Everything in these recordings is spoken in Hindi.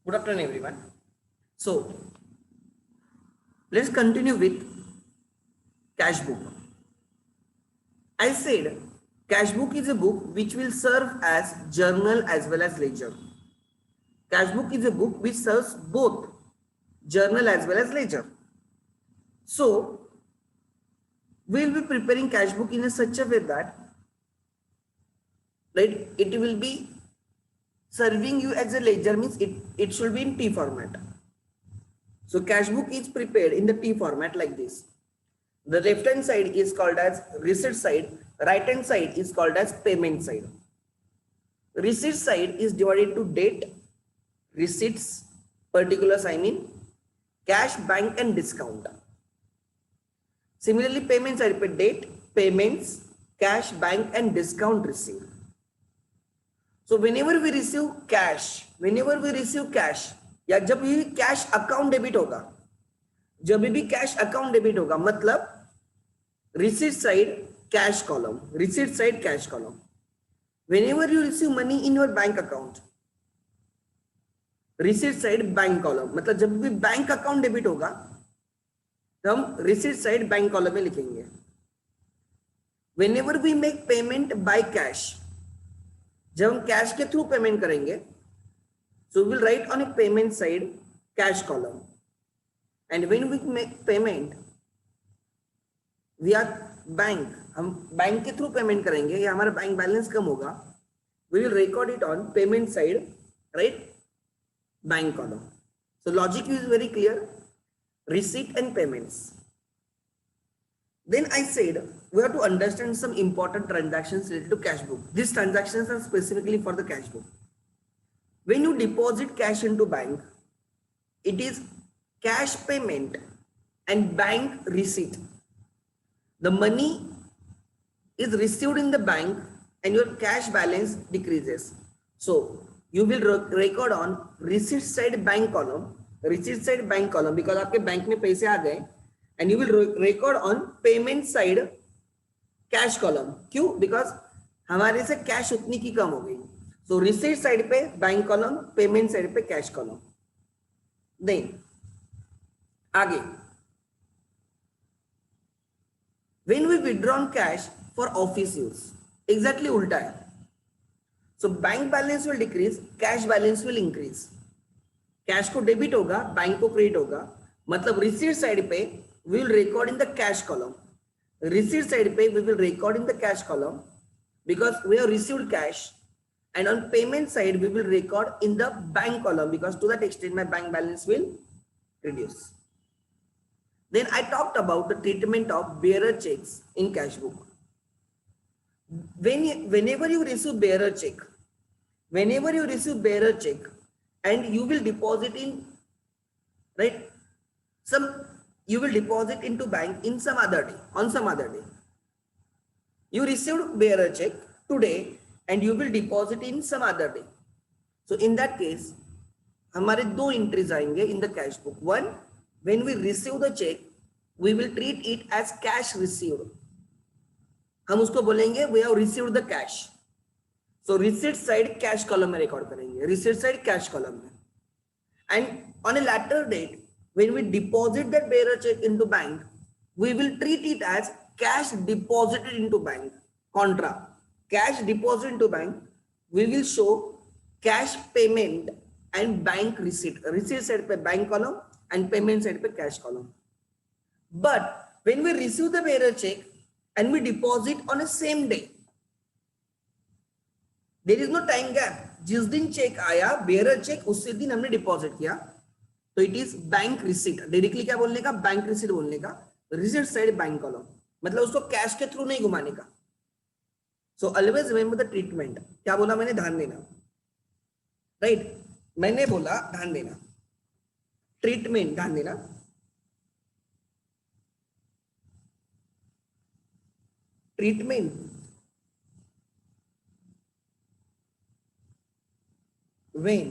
Good afternoon, everyone. So, let's continue with cash book. I said cash book is a book which will serve as journal as well as ledger. Cash book is a book which serves both journal as well as ledger. So, we'll be preparing cash book in a such a way that it will be serving you as a ledger, means it should be in T format. So cash book is prepared in the T format like this. The left hand side is called as receipt side, right hand side is called as payment side. Receipt side is divided to date, receipts, particulars I mean, cash, bank and discount. Similarly, payment side पे date, payments, cash, bank and discount received. So whenever we receive cash या जब भी कैश अकाउंट डेबिट होगा, जब भी कैश अकाउंट डेबिट होगा मतलब receipt side cash column, receipt side cash column. Whenever you receive money in your bank account, receipt side bank column, मतलब जब भी बैंक अकाउंट डेबिट होगा तो हम रिसीट साइड बैंक कॉलम में लिखेंगे. Whenever we make payment by cash, जब हम कैश के थ्रू पेमेंट करेंगे, so we will write on a payment side cash column. And when we make payment via bank, हम बैंक के थ्रू पेमेंट करेंगे या हमारा बैंक बैलेंस कम होगा, we will record it on payment side, right, bank column. So logic is very clear, receipt and payments. Then I said we have to understand some important transactions related to cash book. These transactions are specifically for the cash book. When you deposit cash into bank, it is cash payment and bank receipt. The money is received in the bank and your cash balance decreases. So you will record on receipt side bank column because आपके बैंक में पैसे आ गए, and you will record on payment side cash column. क्यों? Because हमारे से कैश उतनी की कम हो गई. So receipt side पे बैंक कॉलम, पेमेंट साइड पे कैश कॉलम. देन आगे when we withdraw cash for office use, exactly उल्टा है. So bank balance will decrease, cash balance will increase. Cash को डेबिट होगा, बैंक को क्रेडिट होगा, मतलब रिसीट साइड पे we will record in the cash column. Receipt side पे we will record in the cash column because we have received cash. And on payment side, we will record in the bank column because to that extent my bank balance will reduce. Then I talked about the treatment of bearer checks in cash book. Whenever you receive bearer check, and you will deposit in, right, you will deposit into bank in some other day, on some other day. You received bearer check today and you will deposit in some other day. So in that case, हमारे दो entries आएंगे in the cash book. One, when we receive the check, we will treat it as cash received. हम उसको बोलेंगे we have received the cash. So receipt side cash column में record करेंगे, receipt side cash column में. And on a later date, when we deposit that bearer check into bank, we will treat it as cash deposited into bank. Contra, cash deposit into bank, we will show cash payment and bank receipt. Receipt side पे bank column and payment side पे cash column. But when we receive the bearer check and we deposit on a same day, there is no time gap. जिस दिन चेक आया बेयर चेक उसी दिन हमने डिपॉजिट किया, तो it is bank receipt. Directly क्या बोलने का? बैंक रिसीट बोलने का. रिसीट साइड बैंक कॉलम, मतलब उसको कैश के थ्रू नहीं घुमाने का. So always remember the treatment. क्या बोला मैंने? ध्यान देना, राइट, मैंने बोला ध्यान देना, ट्रीटमेंट ध्यान देना. Treatment when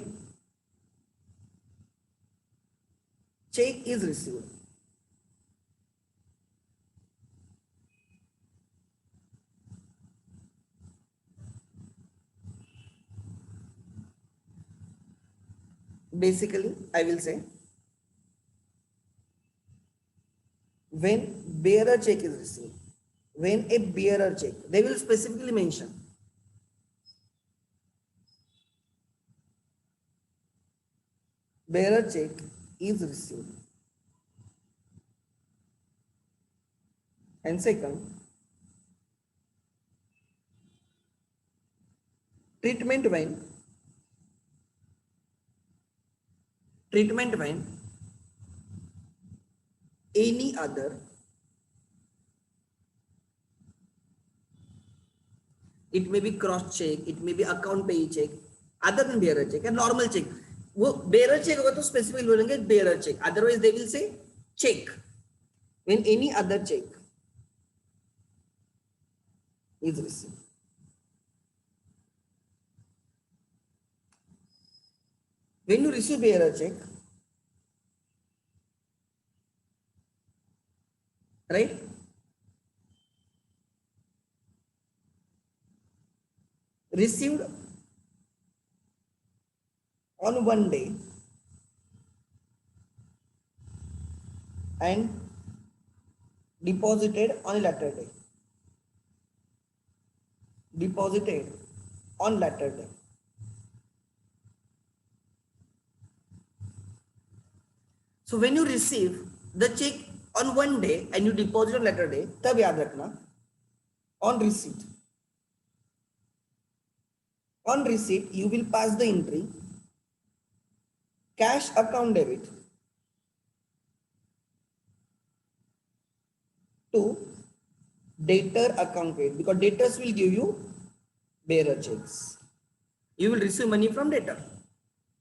check is received. basically I will say when bearer check is received, when a bearer check, they will specifically mention bearer check is received, and second, treatment when any other, it may be cross check, it may be account pay check, other than bearer check, and normal check, वो bearer check होगा तो specifically बोलेंगे bearer check, otherwise they will say check. When any other check is received, when you receive bearer check, right, received on one day and deposited on a later day, deposited on later day. So when you receive the check on one day and you deposit on later day, तब याद रखना on receipt. On receipt, you will pass the entry cash account debit to debtor account credit, because debtors will give you bearer checks. You will receive money from debtor.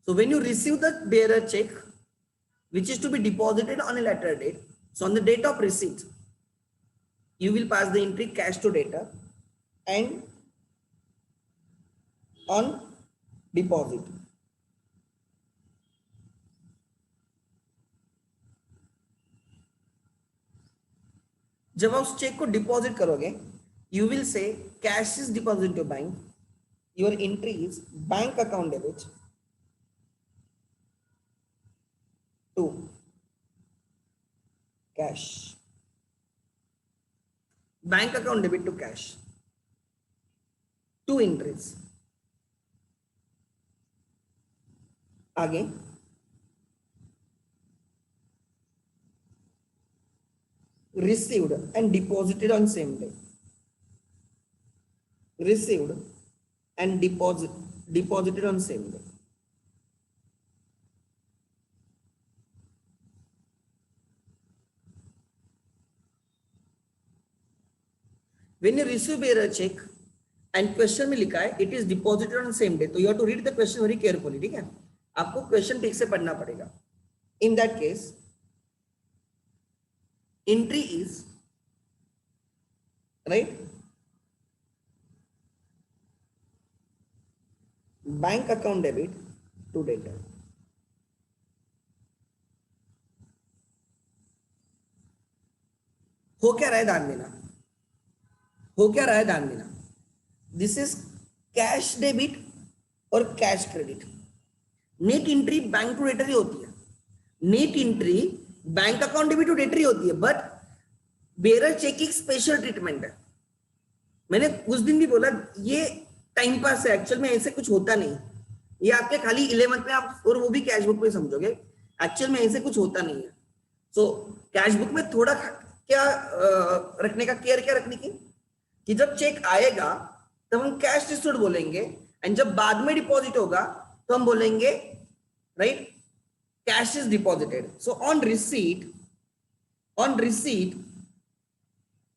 So when you receive the bearer check, which is to be deposited on a later date, so on the date of receipt, you will pass the entry cash to debtor, and on deposit, जब आप उस चेक को डिपॉजिट करोगे, you will say cash is deposited to bank, your entry is bank account debit to cash, bank account debit to cash, two entries. आगे received and deposited on same day, received and deposited on same day. When you receive bearer check and question में लिखा है it is deposited on same day, तो you have to read the question very carefully. ठीक है, आपको क्वेश्चन ठीक से पढ़ना पड़ेगा. In that case, entry is right, bank account debit to debtor. हो क्या रहा है ध्यान देना, हो क्या रहा है ध्यान देना. दिस इज कैश डेबिट और cash credit. Net entry bank to debtor ही होती है, net entry bank account debit to debtor ही होती है, बट बेरर चेक एक स्पेशल ट्रीटमेंट है. मैंने उस दिन भी बोला ये टाइम पास है, एक्चुअल में ऐसे कुछ होता नहीं. ये आपके खाली 11th में आप, और वो भी कैश बुक में समझोगे, एक्चुअल में ऐसे कुछ होता नहीं है. सो कैश बुक में थोड़ा क्या रखने का, केयर क्या रखने की, कि जब चेक आएगा तब हम कैश रिसीव्ड बोलेंगे, एंड जब बाद में डिपॉजिट होगा तो हम बोलेंगे right cash is deposited. So on receipt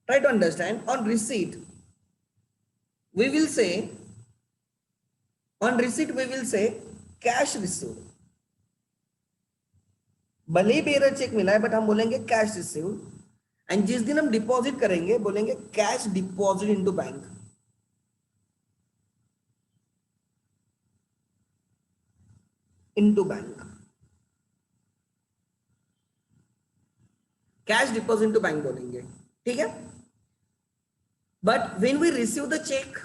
try to understand, on receipt we will say, on receipt we will say cash received. भले ही बेरर चेक मिला है बट हम बोलेंगे कैश रिसीव्ड, एंड जिस दिन हम डिपॉजिट करेंगे बोलेंगे cash deposit into bank. Into bank, cash deposit into bank बोलेंगे. ठीक है, but when we receive the check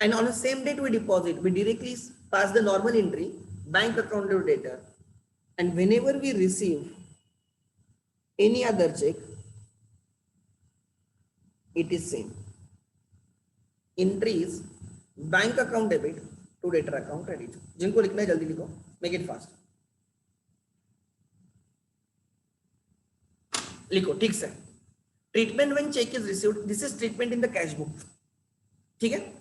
and on the same date we deposit, we directly pass the normal entry bank account debit debtor, and whenever we receive any other check, it is same. Entry is bank account debit to debtor account credit. जिनको लिखना है जल्दी लिखो, make it fast. लिखो ठीक से. Treatment when cheque is received, this is treatment in the cash book. ठीक है.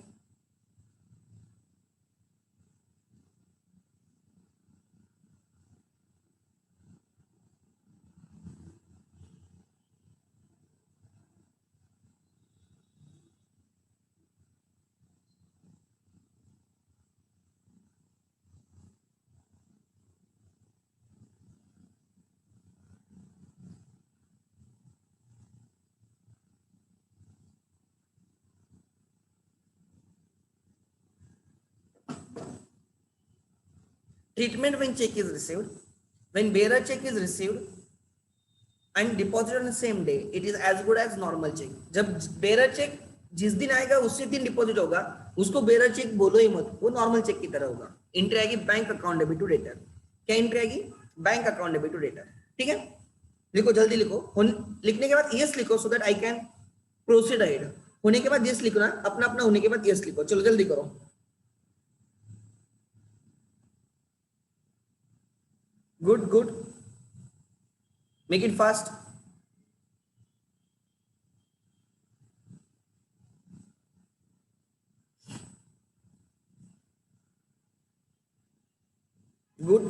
Treatment when check is received, when bearer check is received and deposited on the same day, it is as good as normal check. जब bearer check जिस दिन आएगा उसी दिन डिपॉजिट होगा, उसको bearer check बोलो ही मत, वो नॉर्मल चेक की तरह होगा. एंट्री आएगी bank account debit to debtor. क्या एंट्री आएगी? Bank account debit to debtor. ठीक है. लिखो जल्दी लिखो. लिखने के बाद यस लिखो so that I can proceed ahead. होने के बाद यस लिखो ना, अपना अपना होने के बाद यस लिखो. चलो जल्दी करो. Good, good. Make it fast. Good.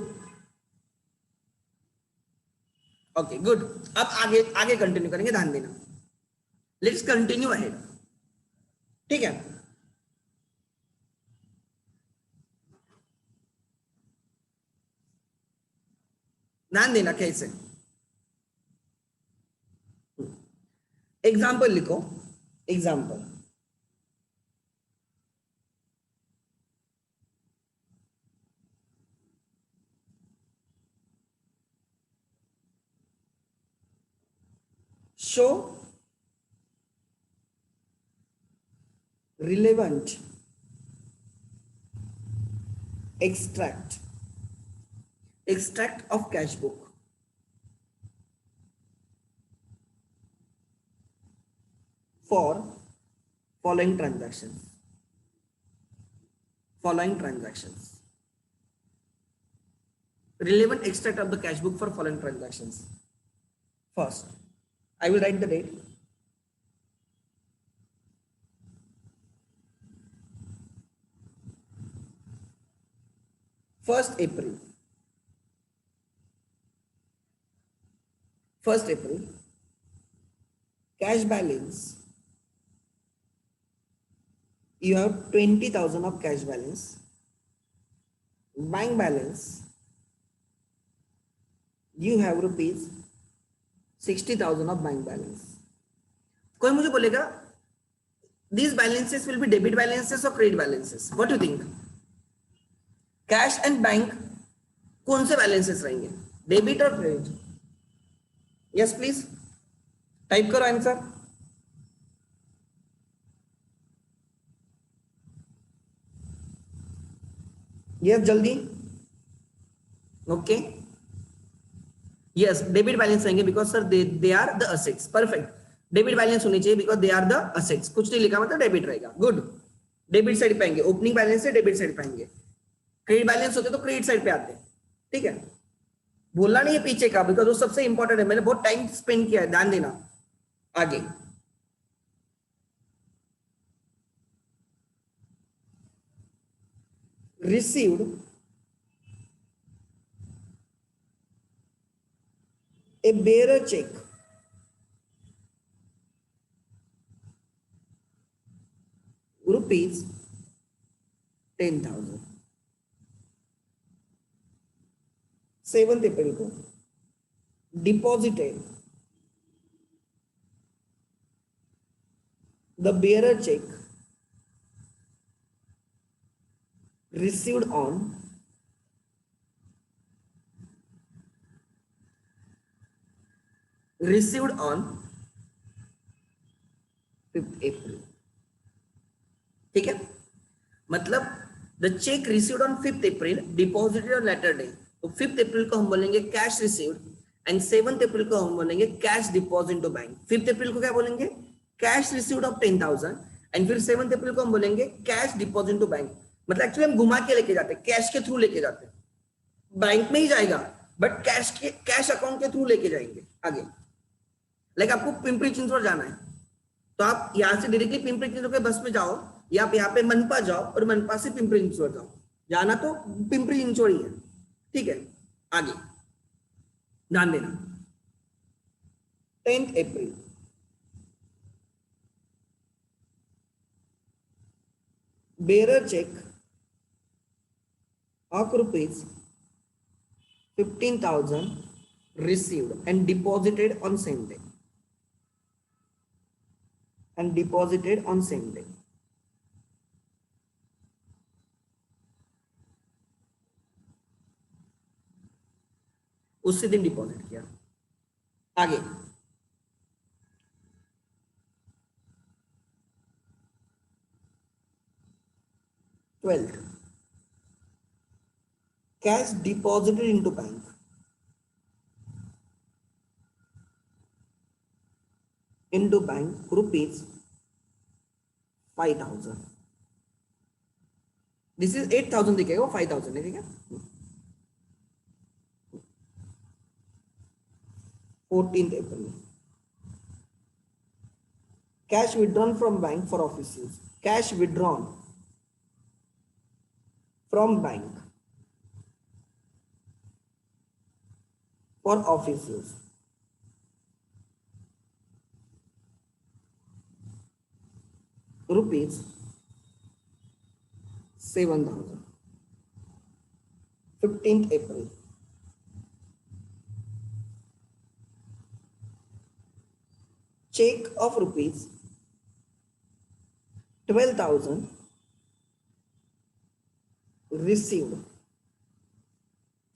Okay, good. अब आगे आगे कंटिन्यू करेंगे, ध्यान देना. Let's continue ahead. ठीक है. ध्यान देना कैसे. एग्जाम्पल लिखो. Example. Show relevant extract of cash book for following transactions. Relevant extract of the cash book for following transactions. First, I will write the date. First April. Cash balance. You have 20,000 of cash balance. Bank balance. You have rupees 60,000 of bank balance. कोई मुझे बोलेगा these balances will be debit balances or credit balances. What do you think? Cash and bank कौन से बैलेंसेस रहेंगे, डेबिट और क्रेडिट? यस प्लीज टाइप करो आंसर. यस जल्दी. ओके यस डेबिट बैलेंस रहेंगे because sir they are the assets. Perfect. Debit balance होनी चाहिए because they are the assets. कुछ नहीं लिखा मतलब डेबिट रहेगा. गुड. डेबिट साइड पे आएंगे. ओपनिंग बैलेंस से डेबिट साइड पे आएंगे. क्रेडिट बैलेंस होते तो क्रेडिट साइड पे आते हैं. ठीक है. बोलना नहीं है पीछे का बिकॉज वो सबसे इंपॉर्टेंट है. मैंने बहुत टाइम स्पेंड किया है, ध्यान देना. आगे received a bearer cheque rupees 10,000. 7th April को deposited the bearer check received on 5th April. ठीक है. मतलब the cheque received on 5th April deposited on later day, तो 5th अप्रैल को हम बोलेंगे कैश रिसीव्ड एंड 7th अप्रैल को हम बोलेंगे cash deposit to bank. 5th April को क्या बोलेंगे, कैश रिसीव्ड ऑफ 10,000 एंड फिर 7th अप्रैल को हम बोलेंगे कैश डिपॉजिट टू बैंक। मतलब एक्चुअली हम घुमा के लेके जाते हैं, कैश के थ्रू लेके जाते हैं, बैंक में ही जाएगा बट कैश अकाउंट के थ्रू लेके जाएंगे आगे। लाइक आपको पिंपरी चिंचवड जाना है तो आप यहाँ से डायरेक्टली पिंपरी चिंचवड के बस में जाओ या आप यहाँ पे मनपा जाओ और मनपा से पिंपरी चिंचवड जाओ, जाना तो पिंपरी चिंचवड ही है, ठीक है। आगे ध्यान देना, 10th April bearer check of rupees 15,000 received and deposited on same day उसी दिन डिपॉजिट किया। आगे 12th cash deposited into bank rupees 5,000, this is 8,000 दिखेगा, वो 5,000 है, ठीक है। 14th April cash withdrawn from bank for office use, cash withdrawn from bank for office use, rupees 7,000। 15th April check of rupees 12,000 received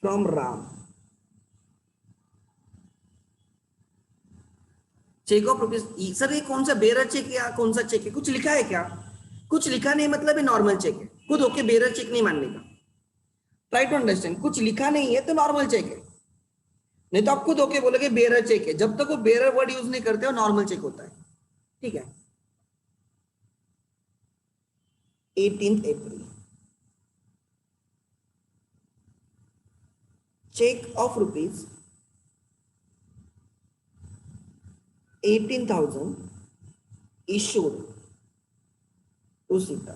from Ram, cheque of rupees. Sir ये कौन सा बेरर चेक या कौन सा चेक है, कुछ लिखा है क्या? कुछ लिखा नहीं मतलब ये नॉर्मल चेक है, खुद होके बेरर चेक नहीं मानने का। ट्राई टू अंडरस्टैंड, कुछ लिखा नहीं है तो नॉर्मल चेक है, नहीं तो आप खुद होके बोलोगे बेरर चेक है। जब तक वो बेरर वर्ड यूज नहीं करते हो नॉर्मल चेक होता है, ठीक है। 18th April cheque of rupees 18,000 issued to Sita।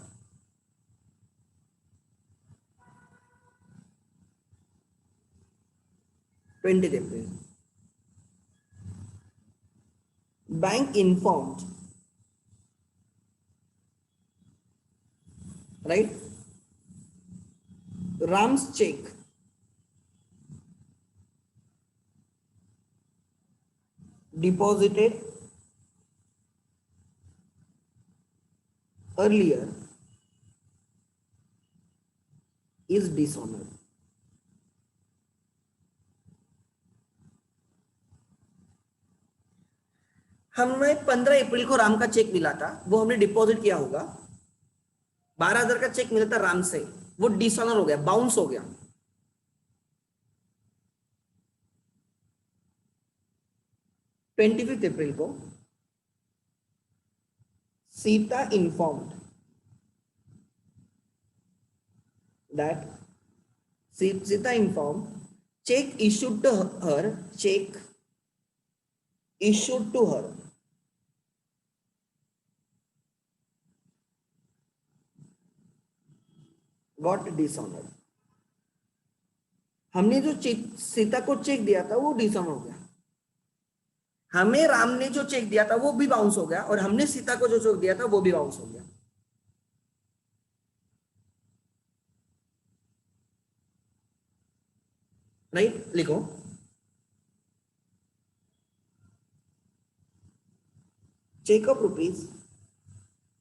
April bank informed, right, Ram's check deposited earlier is dishonored। हमें 15 अप्रैल को राम का चेक मिला था, वो हमने डिपॉजिट किया होगा। 12,000 का चेक मिला था राम से, वो डिसऑनर हो गया, बाउंस हो गया। 25th अप्रैल को Sita informed that Sita informed check issued to her got dishonored। हमने जो चेक सीता को चेक दिया था वो डिसऑनर हो गया, हमें राम ने जो चेक दिया था वो भी बाउंस हो गया और हमने सीता को जो चेक दिया था वो भी बाउंस हो गया। राइट, लिखो cheque of rupees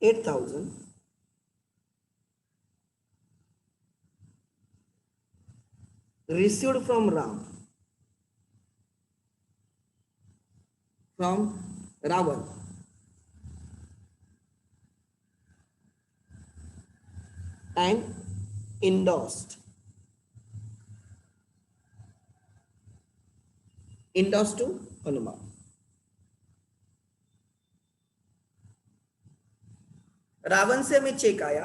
8,000 received from Ram from Ravan and endorsed, endorsed to Hanuman. Ravan से हमें चेक आया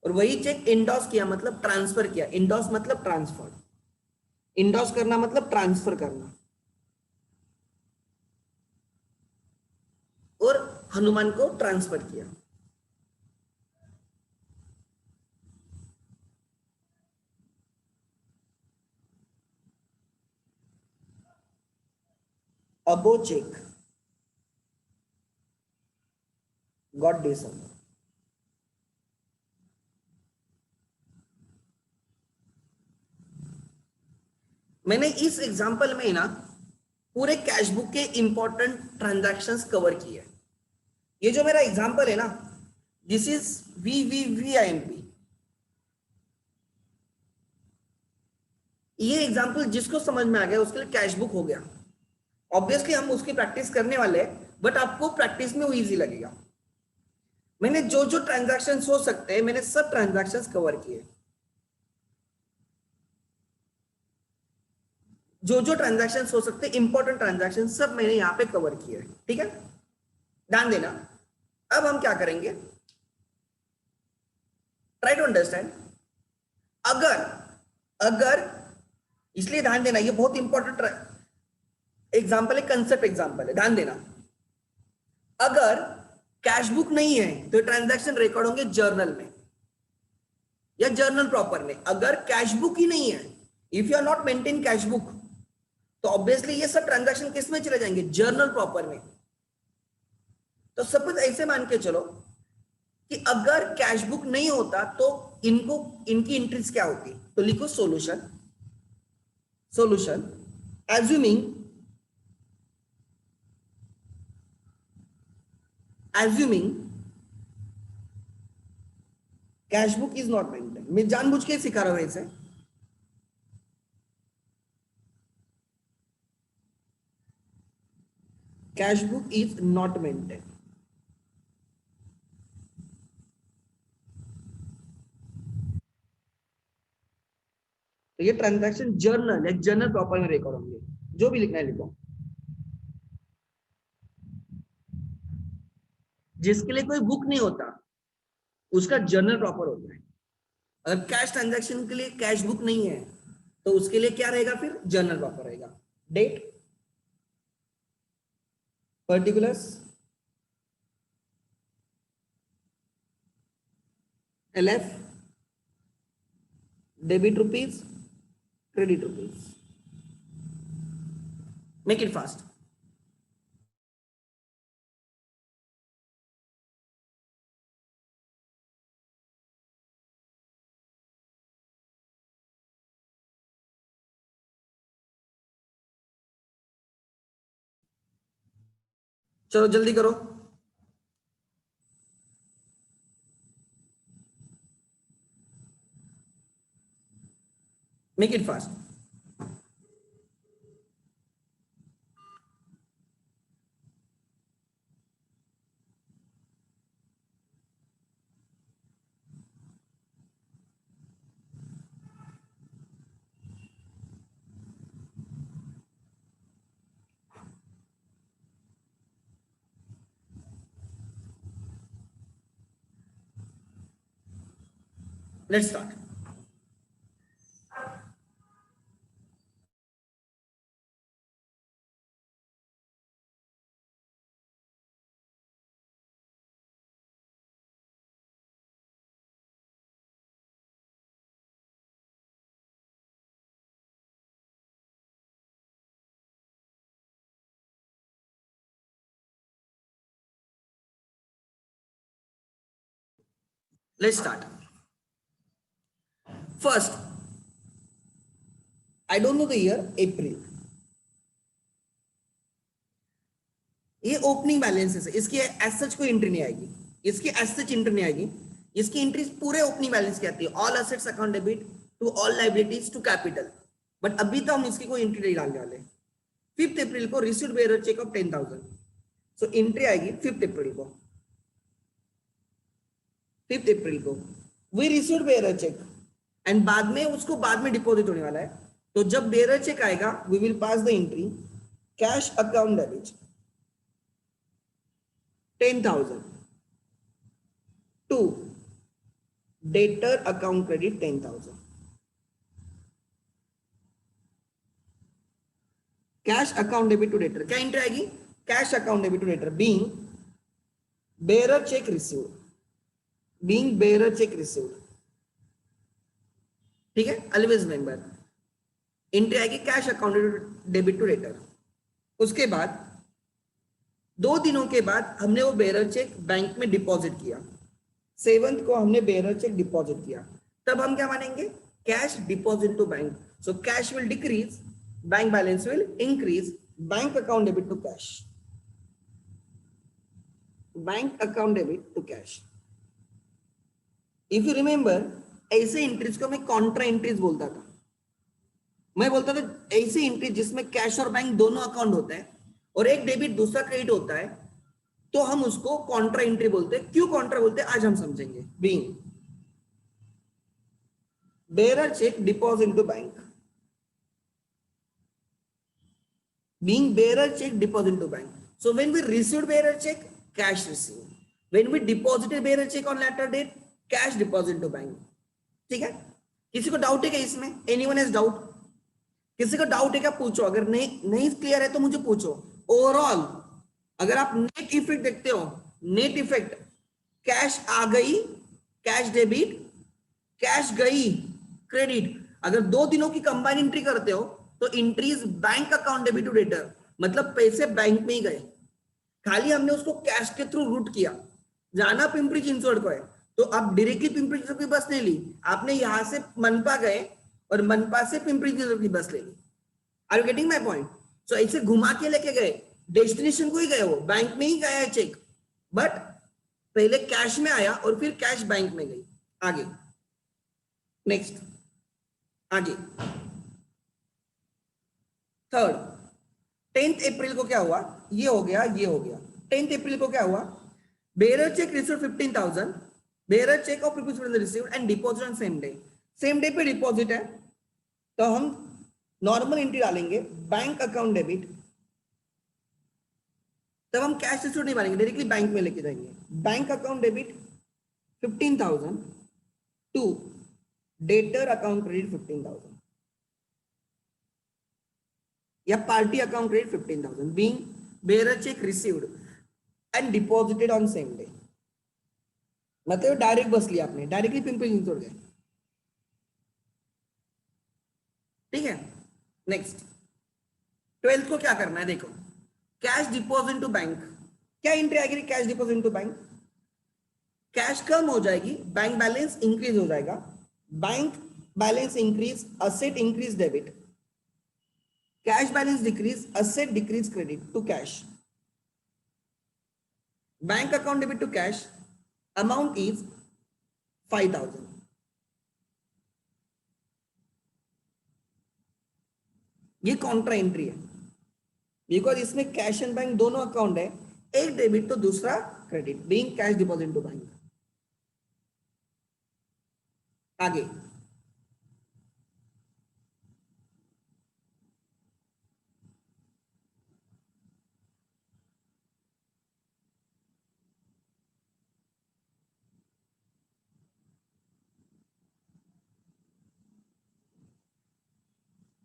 और वही चेक इंडोर्स किया मतलब ट्रांसफर किया। इंडोर्स मतलब ट्रांसफर, इंडोर्स करना मतलब ट्रांसफर करना, और हनुमान को ट्रांसफर किया। अबो चेक गॉट डिसऑनर। मैंने इस एग्जांपल में ना पूरे कैश बुक के इंपॉर्टेंट ट्रांजैक्शंस कवर किए। ये जो मेरा एग्जांपल है ना, दिस इज VVVIMP। ये एग्जांपल जिसको समझ में आ गया उसके लिए कैश बुक हो गया। ऑब्वियसली हम उसकी प्रैक्टिस करने वाले हैं, बट आपको प्रैक्टिस में वो इजी लगेगा। मैंने जो जो ट्रांजैक्शन हो सकते हैं मैंने सब ट्रांजैक्शंस कवर किए। जो जो ट्रांजैक्शंस हो सकते हैं इंपॉर्टेंट ट्रांजैक्शन सब मैंने यहां पे कवर किए। ठीक है, ध्यान देना। अब हम क्या करेंगे, ट्राई टू अंडरस्टैंड। अगर अगर इसलिए ध्यान देना, ये बहुत इंपॉर्टेंट एग्जाम्पल है, कंसेप्ट एग्जाम्पल है, ध्यान देना। अगर कैश बुक नहीं है तो ट्रांजैक्शन रिकॉर्ड होंगे जर्नल में या जर्नल प्रॉपर में। अगर कैश बुक ही नहीं है, if you are not maintain cash book, तो ऑब्वियसली ये सब ट्रांजैक्शन किस में चले जाएंगे, जर्नल प्रॉपर में। तो सपोज ऐसे मान के चलो कि अगर कैश बुक नहीं होता तो इनकी एंट्रीज क्या होती, तो लिखो solution. Solution assuming cash book is not maintain. मैं जानबूझ के सिखा रहा हूं इसे। Cash book is not maintain, तो ये ट्रांजैक्शन जर्नल या जर्नल प्रॉपर में रिकॉर्ड होंगे। जो भी लिखना है लिखो। जिसके लिए कोई बुक नहीं होता उसका जर्नल प्रॉपर होता है। अगर कैश ट्रांजैक्शन के लिए कैश बुक नहीं है तो उसके लिए क्या रहेगा, फिर जर्नल प्रॉपर रहेगा। Date, particulars, LF, debit rupees, credit rupees. Make it fast. चलो जल्दी करो। Make it fast. Let's start. Let's start. First, I don't know the year, April. ये ओपनिंग बैलेंसेस है, इसकी एज सच कोई एंट्री नहीं आएगी, इसकी एज सच एंट्री नहीं आएगी। इसकी एंट्रीज पूरे ओपनिंग बैलेंस की आती है, all assets account debit to all liabilities to capital. But अभी तो हम इसकी कोई एंट्री नहीं डालने वाले। 5th अप्रैल को received bearer cheque of 10,000, so entry आएगी 5th अप्रैल को। 5th अप्रैल को we received bearer cheque and बाद में उसको बाद में डिपॉजिट होने वाला है, तो जब बेरर चेक आएगा we will pass the entry cash account debit 10,000 to debtor account credit 10,000। Cash account debit to debtor क्या एंट्री आएगी? Cash account debit to debtor being bearer cheque received, being bearer cheque received. ठीक है, ऑलवेज मेंबर एंट्री आएगी cash account debit to debtor. उसके बाद 2 दिनों के बाद हमने वो बेरर चेक बैंक में डिपॉजिट किया, 7th को हमने बेरर चेक डिपॉजिट किया, तब हम क्या मानेंगे? Cash deposit to bank. So cash will decrease, bank balance will increase, bank account debit to cash, bank account debit to cash. If you remember, ऐसे एंट्रीज को मैं कॉन्ट्रा एंट्रीज बोलता था। मैं बोलता था ऐसी एंट्री जिसमें कैश और बैंक दोनों अकाउंट होता है और एक डेबिट दूसरा क्रेडिट होता है, तो हम उसको कॉन्ट्रा एंट्री बोलते हैं। क्यों कॉन्ट्रा बोलते हैं आज हम समझेंगे। Being bearer cheque deposit to bank, being bearer check deposit to bank. So when we received bearer check, cash received. When we deposited bearer check on later date, cash deposit to bank. ठीक है, किसी को डाउट है क्या इसमें? Anyone has doubt? किसी को डाउट है क्या? पूछो, अगर नहीं क्लियर है तो मुझे पूछो। ओवरऑल अगर आप नेट इफेक्ट देखते हो, नेट इफेक्ट कैश आ गई कैश डेबिट, कैश गई क्रेडिट, अगर 2 दिनों की कंबाइन एंट्री करते हो तो entries bank account debit to debtor, मतलब पैसे बैंक में ही गए, खाली हमने उसको कैश के थ्रू रूट किया। जाना पिंपरी चिंचवड़ को है तो आप डायरेक्टली पिंपरी चिंचवड़ की बस नहीं ली, आपने यहां से मनपा गए और मनपा से पिंपरी चिंचवड़ की बस ले ली। Are you getting my point? So ऐसे घुमा के लेके गए, डेस्टिनेशन को ही गए, वो बैंक में ही गया है चेक, बट पहले कैश में आया और फिर कैश बैंक में गई। आगे नेक्स्ट, आगे थर्ड, 10th अप्रैल को क्या हुआ? ये हो गया, ये हो गया। 10th अप्रैल को क्या हुआ? Bearer check receive 15,000, bearer cheque of rupees receive and deposit on same day. Same day पे डिपॉजिट है तो हम नॉर्मल एंट्री डालेंगे बैंक अकाउंट डेबिट, तब हम कैश रिसीव नहीं मानेंगे, डायरेक्टली बैंक में लेके जाएंगे। Bank account debit 15,000 to debtor account credit 15,000 या party account credit 15,000 being bearer cheque received and deposited on same day. मतलब डायरेक्ट बस लिया आपने, डायरेक्टली पिंपरी चिंचवड़ गए। ठीक है, नेक्स्ट 12th को क्या करना है? देखो, कैश डिपॉजिट टू बैंक, क्या एंट्री आएगी? Cash deposit to bank, cash कम हो जाएगी, बैंक बैलेंस इंक्रीज हो जाएगा, bank balance increase, asset increase debit, cash balance decrease, asset decrease credit to cash, bank account debit to cash, amount is 5,000। ये कॉन्ट्रा एंट्री है बिकॉज इसमें कैश एंड बैंक दोनों अकाउंट है, एक डेबिट तो दूसरा credit, being cash deposit to bank. आगे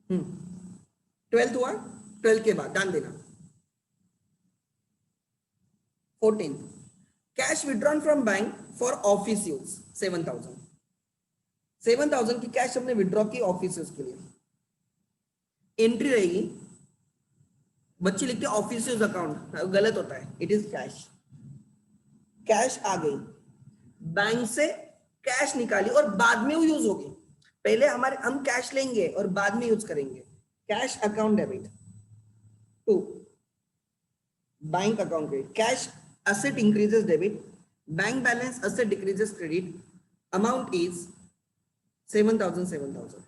हम्म 12th हुआ, 12th के बाद ध्यान देना 14th, cash withdrawn from bank for office use 7,000, 7,000 की कैश हमने विड्रॉ की ऑफिस यूज के लिए। एंट्री रहेगी, बच्चे लिखते हैं ऑफिस यूज अकाउंट, गलत होता है, इट इज कैश। कैश आ गई, बैंक से कैश निकाली और बाद में वो यूज होगी। पहले हम कैश लेंगे और बाद में यूज करेंगे। Cash account debit to bank account credit, cash asset increases debit, bank balance asset decreases credit, amount is 7,000 7,000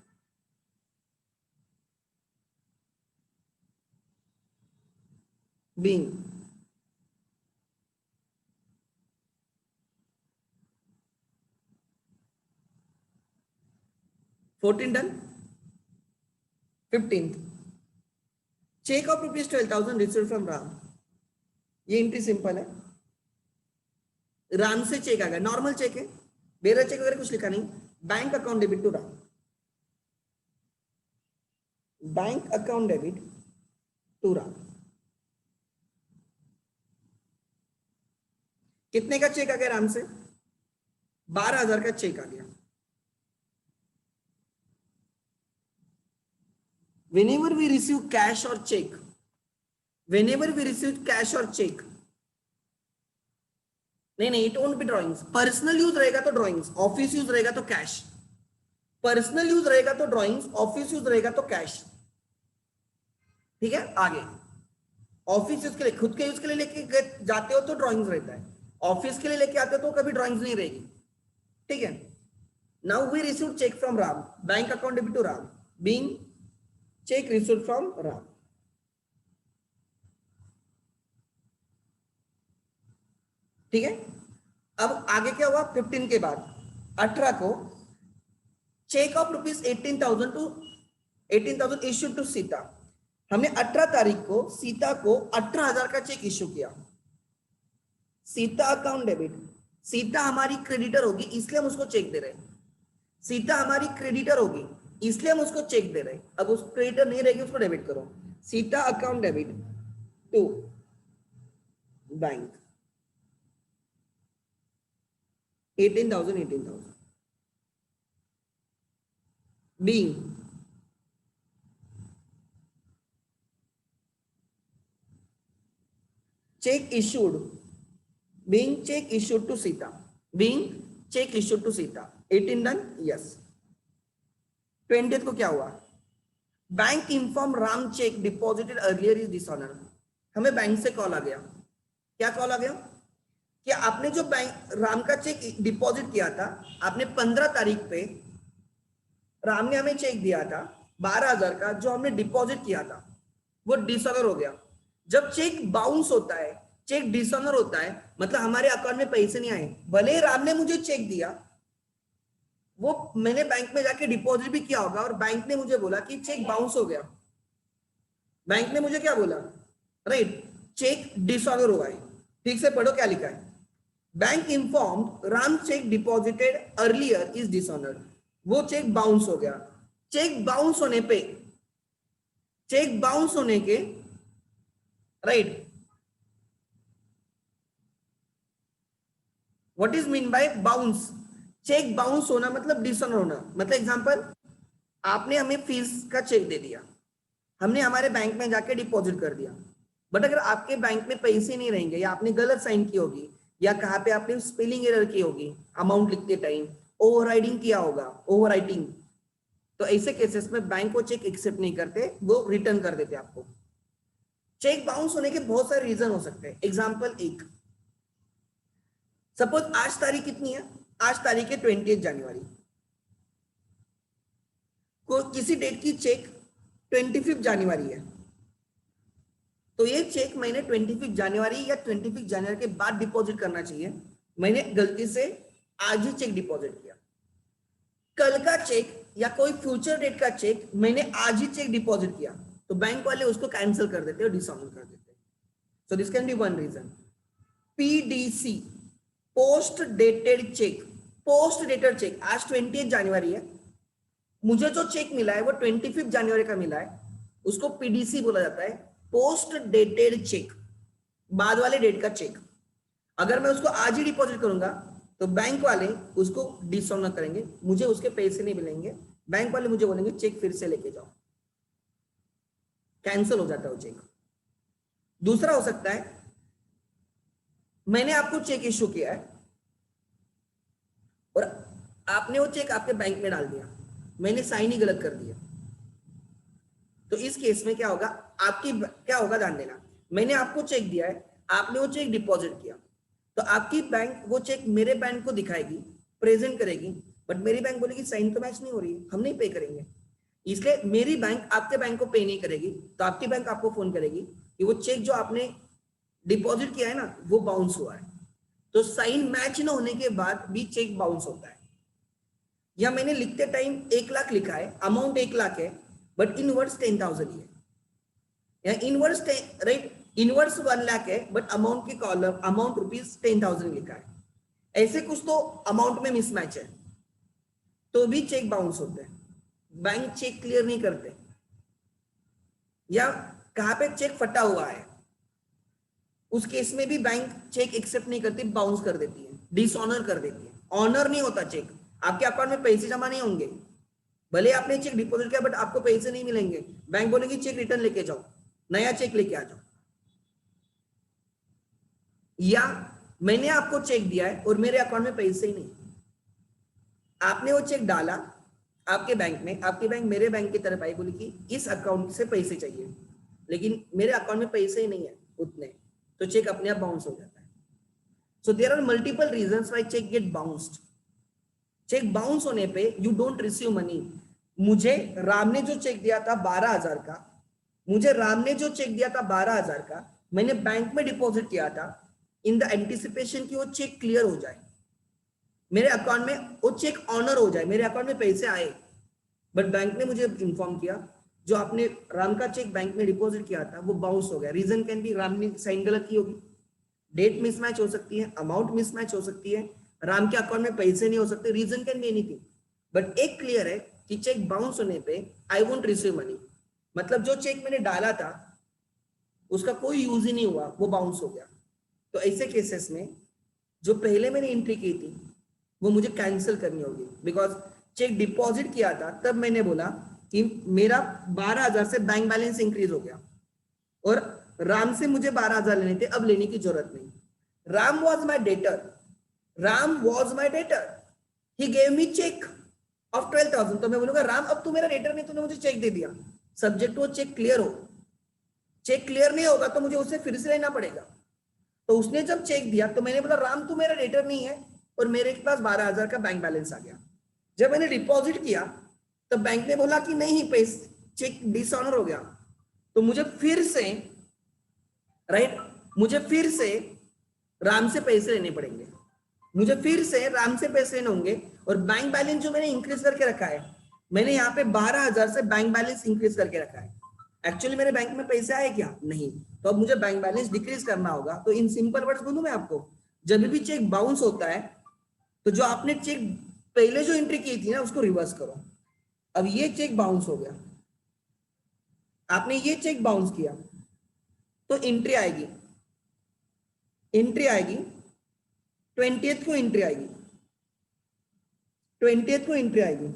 being 14 done. 15th cheque of ₹12,000 received from Ram. ये एंट्री सिंपल है, राम से चेक आ गया, नॉर्मल चेक है, बेरा चेक वगैरह कुछ लिखा नहीं। Bank account debit to Ram, bank account debit to Ram. कितने का चेक आ गया राम से? 12,000 का चेक आ गया। whenever we receive cash or check, whenever we receive cash or check, नहीं, it won't be drawings. Personal use रहेगा तो ड्रॉइंग्स, ऑफिस यूज रहेगा तो कैश। पर्सनल यूज रहेगा तो ड्रॉइंग्स, ऑफिस यूज रहेगा तो कैश। ठीक है, आगे ऑफिस यूज के लिए, खुद के यूज के लिए लेके जाते हो तो ड्रॉइंग्स रहता है, ऑफिस के लिए लेके आते हो तो कभी ड्रॉइंग्स नहीं रहेगी। ठीक है, now we receive cheque from Ram, bank account debit to Ram, being cheque received from Ram. ठीक है, अब आगे क्या हुआ? 15 के बाद 18 को cheque of ₹18,000 to 18,000 issued to Sita. हमने 18 तारीख को सीता को 18,000 का चेक इश्यू किया। सीता अकाउंट डेबिट, सीता हमारी क्रेडिटर होगी इसलिए हम उसको चेक दे रहे हैं। सीता हमारी क्रेडिटर होगी इसलिए हम उसको चेक दे रहे हैं। अब उस क्रेडिटर नहीं रहेगी, उसको डेबिट करो। Sita account debit to bank 18,000 being check issued, being check issued to Sita, being check issued to Sita। 18 done, yes. 20th को क्या हुआ? Bank inform Ram check deposited earlier is dishonour. हमें बैंक से कॉल आ गया। क्या कॉल आ गया? कि आपने जो बैंक राम का चेक डिपॉजिट किया था, आपने 15 तारीख पे राम ने हमें चेक दिया था 12,000 का, जो हमने डिपॉजिट किया था वो डिसऑनर हो गया। जब चेक बाउंस होता है, चेक डिसऑनर होता है, मतलब हमारे अकाउंट में पैसे नहीं आए। भले राम ने मुझे चेक दिया, वो मैंने बैंक में जाके डिपॉजिट भी किया होगा और बैंक ने मुझे बोला कि चेक बाउंस हो गया। बैंक ने मुझे क्या बोला? राइट, चेक डिसऑनर हुआ है। ठीक से पढ़ो क्या लिखा है। Bank informed Ram check deposited earlier is dishonoured. वो चेक बाउंस हो गया। चेक बाउंस होने पे, चेक बाउंस होने के right, what is mean by bounce? Cheque bounce होना मतलब डिसऑनर होना। मतलब एग्जांपल, आपने हमें फीस का चेक दे दिया, हमने हमारे बैंक में जाके डिपॉजिट कर दिया, बट अगर आपके बैंक में पैसे नहीं रहेंगे, या आपने गलत साइन की होगी, या कहाँ पे आपने स्पेलिंग एरर की होगी, अमाउंट लिखते टाइम ओवरराइडिंग किया होगा, ओवरराइटिंग, तो ऐसे केसेस में बैंक को चेक एक्सेप्ट नहीं करते, वो रिटर्न कर देते आपको। चेक बाउंस होने के बहुत सारे रीजन हो सकते हैं। एग्जांपल एक, सपोज आज तारीख कितनी है? आज तारीख है 20 जनवरी को, किसी डेट की चेक 25 जनवरी है, तो ये चेक मैंने 25 जनवरी या 25 जनवरी के बाद डिपॉजिट करना चाहिए, मैंने गलती से आज ही चेक डिपॉजिट किया। कल का चेक या कोई फ्यूचर डेट का चेक मैंने आज ही चेक डिपॉजिट किया, तो बैंक वाले उसको कैंसिल कर देते हैं, डिसऑनर कर देते हैं। So this can be one reason. PDC, post dated cheque, post dated cheque, आज 20 जनवरी है, मुझे जो चेक मिला है वो 25 जनवरी का मिला है, उसको पीडीसी बोला जाता है, पोस्ट डेटेड चेक, बाद वाले डेट का चेक। अगर मैं उसको आज ही डिपॉजिट करूंगा तो बैंक वाले उसको डिसऑनर करेंगे, मुझे उसके पैसे नहीं मिलेंगे, बैंक वाले मुझे बोलेंगे चेक फिर से लेके जाओ, कैंसिल हो जाता है वो चेक। दूसरा हो सकता है, मैंने आपको चेक इश्यू किया है और आपने वो चेक आपके बैंक में डाल दिया, मैंने साइन ही गलत कर दिया, तो इस केस में क्या होगा? आपकी क्या होगा ध्यान देना, मैंने आपको चेक दिया है, आपने वो चेक डिपॉजिट किया, तो आपकी बैंक वो चेक मेरे बैंक को दिखाएगी, प्रेजेंट करेगी, बट मेरी बैंक बोलेगी साइन तो मैच नहीं हो रही है, हम नहीं पे करेंगे। इसलिए मेरी बैंक आपके बैंक को पे नहीं करेगी, तो आपकी बैंक आपको फोन करेगी कि वो चेक जो आपने डिपॉजिट किया है ना, वो बाउंस हुआ है। तो साइन मैच न होने के बाद भी चेक बाउंस होता है। या मैंने लिखते टाइम 1 लाख लिखा है, अमाउंट 1 लाख है, बट इनवर्स 10,000 ही है, या इनवर्स राइट इनवर्स 1 लाख है, बट अमाउंट की कॉलम अमाउंट ₹10,000 लिखा है, ऐसे कुछ तो अमाउंट में मिसमैच है, तो भी चेक बाउंस होते हैं, बैंक चेक क्लियर नहीं करते, या कहां पे चेक फटा हुआ है उस केस में भी बैंक चेक एक्सेप्ट नहीं करती, बाउंस कर देती है, डिसऑनर कर देती है। ऑनर नहीं होता चेक, आपके अकाउंट में पैसे जमा नहीं होंगे, भले आपने चेक डिपॉजिट किया बट आपको पैसे नहीं मिलेंगे, बैंक बोलेगी चेक रिटर्न लेके जाओ, नया चेक लेके आ जाओ। या मैंने आपको चेक दिया है और मेरे अकाउंट में पैसे ही नहीं, आपने वो चेक डाला आपके बैंक में, आपके बैंक मेरे बैंक की तरफ आई, बोली कि इस अकाउंट से पैसे चाहिए, लेकिन मेरे अकाउंट में पैसे ही नहीं है उतने, तो चेक अपने आप बाउंस हो जाता है। So there are multiple reasons why cheque get bounced. Cheque bounce होने पे यू डोंट रिसीव मनी। मुझे राम ने जो चेक दिया था 12,000 का, मुझे राम ने जो चेक दिया था 12,000 का, मैंने बैंक में डिपॉजिट किया था इन द एंटिसिपेशन कि वो चेक क्लियर हो जाए, मेरे अकाउंट में वो चेक ऑनर हो जाए, मेरे अकाउंट में पैसे आए, बट बैंक ने मुझे इन्फॉर्म किया जो आपने राम का चेक बैंक में डिपॉजिट किया था वो बाउंस हो गया। रीजन कैन बी राम ने साइन गलत की होगी, डेट मिसमैच हो सकती है, अमाउंट मिसमैच हो सकती है, राम के अकाउंट में पैसे नहीं हो सकते, reason can be anything, but एक क्लियर है कि चेक बाउंस होने पे आई वोंट रिसीव मनी, मतलब जो चेक मैंने डाला था उसका कोई यूज ही नहीं हुआ, वो बाउंस हो गया। तो ऐसे केसेस में जो पहले मैंने एंट्री की थी वो मुझे कैंसिल करनी होगी, बिकॉज चेक डिपॉजिट किया था तब मैंने बोला कि मेरा 12,000 से बैंक बैलेंस इंक्रीज हो गया और राम से मुझे 12,000 लेने थे, अब लेने की जरूरत नहीं। Ram was my debtor, Ram was my debtor, he gave me cheque of 12,000, तो मैं बोलूंगा राम अब तू मेरा डेटर नहीं, तूने मुझे चेक दे दिया, सब्जेक्ट वो चेक क्लियर हो, चेक क्लियर नहीं होगा तो मुझे उसे फिर से लेना पड़ेगा। तो उसने जब चेक दिया तो मैंने बोला राम तू मेरा डेटर नहीं है, और मेरे पास 12,000 का बैंक बैलेंस आ गया। जब मैंने डिपॉजिट किया तो बैंक ने बोला कि नहीं पैसे चेक डिसऑनर हो गया, तो मुझे फिर से राइट मुझे फिर से राम से पैसे लेने पड़ेंगे, मुझे फिर से राम से पैसे लेने होंगे, और बैंक बैलेंस जो मैंने इंक्रीज करके रखा है, मैंने यहाँ पे 12,000 से बैंक बैलेंस इंक्रीज करके रखा है, एक्चुअली मेरे बैंक में पैसे आए क्या? नहीं, तो अब मुझे बैंक बैलेंस डिक्रीज करना होगा। तो इन सिंपल वर्ड्स बोलूं मैं आपको, जब भी चेक बाउंस होता है तो जो आपने चेक पहले जो एंट्री की थी ना उसको रिवर्स करो। अब ये चेक बाउंस हो गया, आपने ये चेक बाउंस किया, तो एंट्री आएगी, एंट्री आएगी 20th को एंट्री आएगी, 20th को एंट्री आएगी,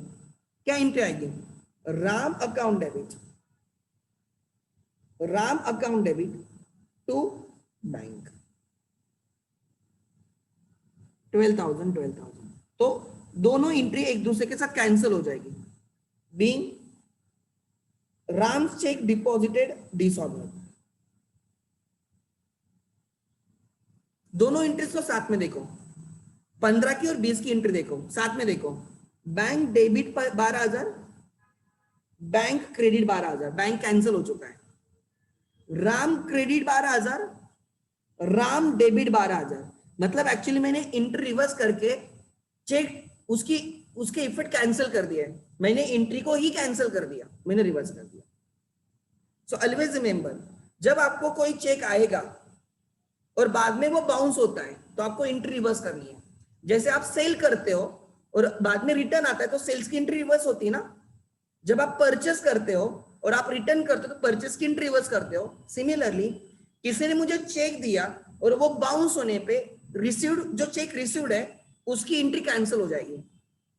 क्या एंट्री आएगी? Ram account debit, Ram account debit to bank 12,000। तो दोनों एंट्री एक दूसरे के साथ कैंसिल हो जाएगी, being Ram check deposited disorder. दोनों एंट्रीज को साथ में देखो, 15 की और 20 की एंट्री देखो, साथ में देखो, bank debit 12,000, bank credit 12,000, bank cancel हो चुका है, राम क्रेडिट 12,000, राम डेबिट 12,000, मतलब एक्चुअली मैंने एंट्री रिवर्स करके चेक उसके इफेक्ट कैंसिल कर दिया है, मैंने एंट्री को ही कैंसिल कर दिया, मैंने रिवर्स कर दिया। सो ऑलवेज रिमेंबर, जब आपको कोई चेक आएगा और बाद में वो बाउंस होता है तो आपको एंट्री रिवर्स करनी है। जैसे आप सेल करते हो और बाद में रिटर्न आता है तो सेल्स की एंट्री रिवर्स होती है ना। जब आप परचेस करते हो और आप रिटर्न करते हो तो परचेस की एंट्री रिवर्स करते हो। सिमिलरली किसी ने मुझे चेक दिया और वो बाउंस होने पे रिसीव्ड, जो चेक रिसीव्ड है उसकी एंट्री कैंसिल हो जाएगी,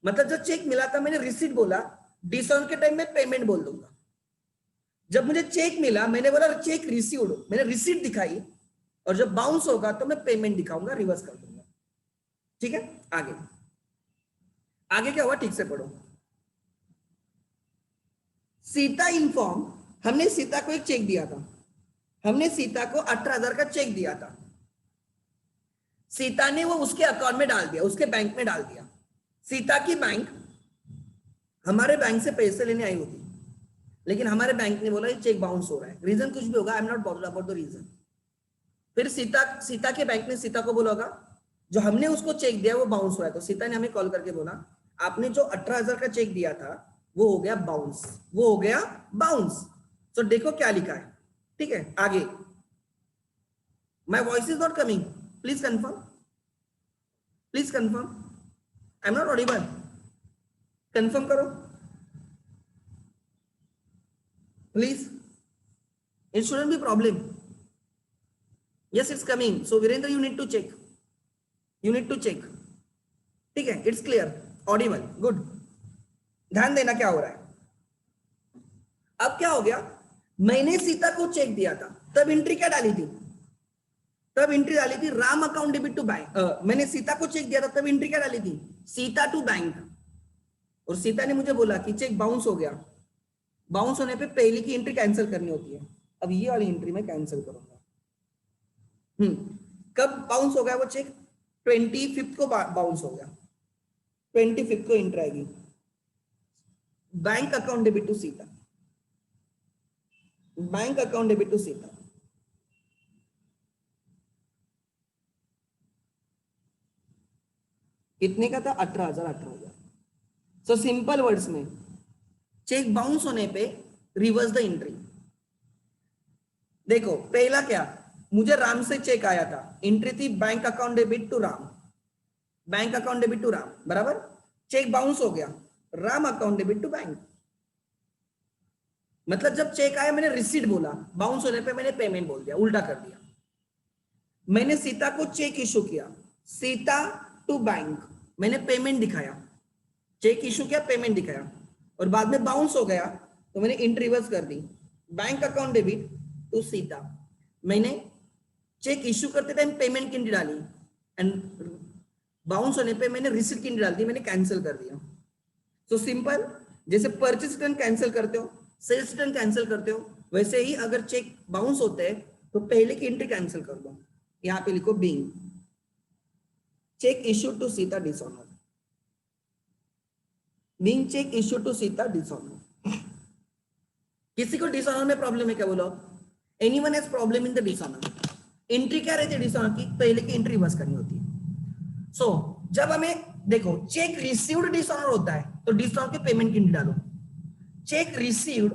मतलब जो चेक मिला था मैंने रिसीट बोला, डिस्काउंट के टाइम में पेमेंट बोल दूंगा। जब मुझे चेक मिला मैंने बोला चेक रिसीव्ड, मैंने रिसीट दिखाई, और जब बाउंस होगा तो मैं पेमेंट दिखाऊंगा, रिवर्स कर दूंगा। ठीक है, आगे आगे क्या हुआ ठीक से पढ़ो। सीता इन्फॉर्म, हमने सीता को एक चेक दिया था, हमने सीता को 18,000 का चेक दिया था, सीता ने वो उसके अकाउंट में डाल दिया, उसके बैंक में डाल दिया। सीता की बैंक हमारे बैंक से पैसे लेने आई होती, लेकिन हमारे बैंक ने बोला ये चेक बाउंस हो रहा है, रीजन कुछ भी होगा, I am not bothered about the reason. फिर सीता के बैंक ने सीता को बोला होगा जो हमने उसको चेक दिया वो बाउंस हो रहा है, तो सीता ने हमें कॉल करके बोला आपने जो 18,000 का चेक दिया था वो हो गया बाउंस, वो हो गया बाउंस। तो देखो क्या लिखा है, ठीक है। आगे, my voice is not coming, please confirm, please confirm, I am not audible, confirm करो please, it shouldn't be problem. Yes it's coming, so Virendra you need to check, you need to check, ठीक है। It's clear, audible, good. ध्यान देना क्या हो रहा है। अब क्या हो गया, मैंने सीता को चेक दिया था, तब एंट्री क्या डाली थी, तब एंट्री डाली थी Ram account debit to bank. मैंने सीता को चेक दिया था, तब एंट्री क्या डाली थी, सीता टू बैंक। और सीता ने मुझे बोला कि चेक बाउंस हो गया, बाउंस होने पे पहले की एंट्री कैंसिल करनी होती है। अब ये वाली एंट्री मैं कैंसिल करूंगा। कब बाउंस हो गया वो चेक, 25 को बाउंस हो गया, 25 को एंट्री आएगी, bank account debit to Sita, bank account debit to Sita. कितने का था, 18,000, 18,000। सो सिंपल वर्ड्स में, चेक बाउंस होने पे रिवर्स द एंट्री। देखो पहला क्या, मुझे राम से चेक आया था, एंट्री थी bank account debit to Ram, bank account debit to Ram, बराबर। चेक बाउंस हो गया, Ram account debit to bank. मतलब जब चेक आया मैंने रिसीट बोला, बाउंस होने पे मैंने पेमेंट बोल दिया, उल्टा कर दिया। मैंने सीता को चेक इशू किया, सीता टू बैंक, मैंने पेमेंट दिखाया, चेक इशू किया, पेमेंट दिखाया, और बाद में बाउंस हो गया तो मैंने एंट्री रिवर्स कर दी, bank account debit to Sita. मैंने चेक इशू करते टाइम पेमेंट की एंट्री डाली, एंड बाउंस होने पे मैंने रिसीट की एंट्री डाल दी, मैंने कैंसिल कर दिया। सो सिंपल, जैसे परचेज रिटर्न कैंसिल करते हो, सेल्स रिटर्न कैंसिल करते हो, वैसे ही अगर चेक बाउंस होते हैं तो पहले की एंट्री कैंसिल कर दो। यहां पे लिखो being cheque issue to Sita dishonour, being cheque issue to Sita dishonour. किसी को डिसऑनर में प्रॉब्लम है क्या, बोलो। Anyone has problem in the dishonour. Entry क्या रहती है डिसऑनर की, पहले की एंट्री रिवर्स करनी होती है। सो जब हमें देखो चेक रिसीव्ड डिसऑनर होता है तो डिसऑनर के पेमेंट की एंट्री डालो, चेक रिसीव्ड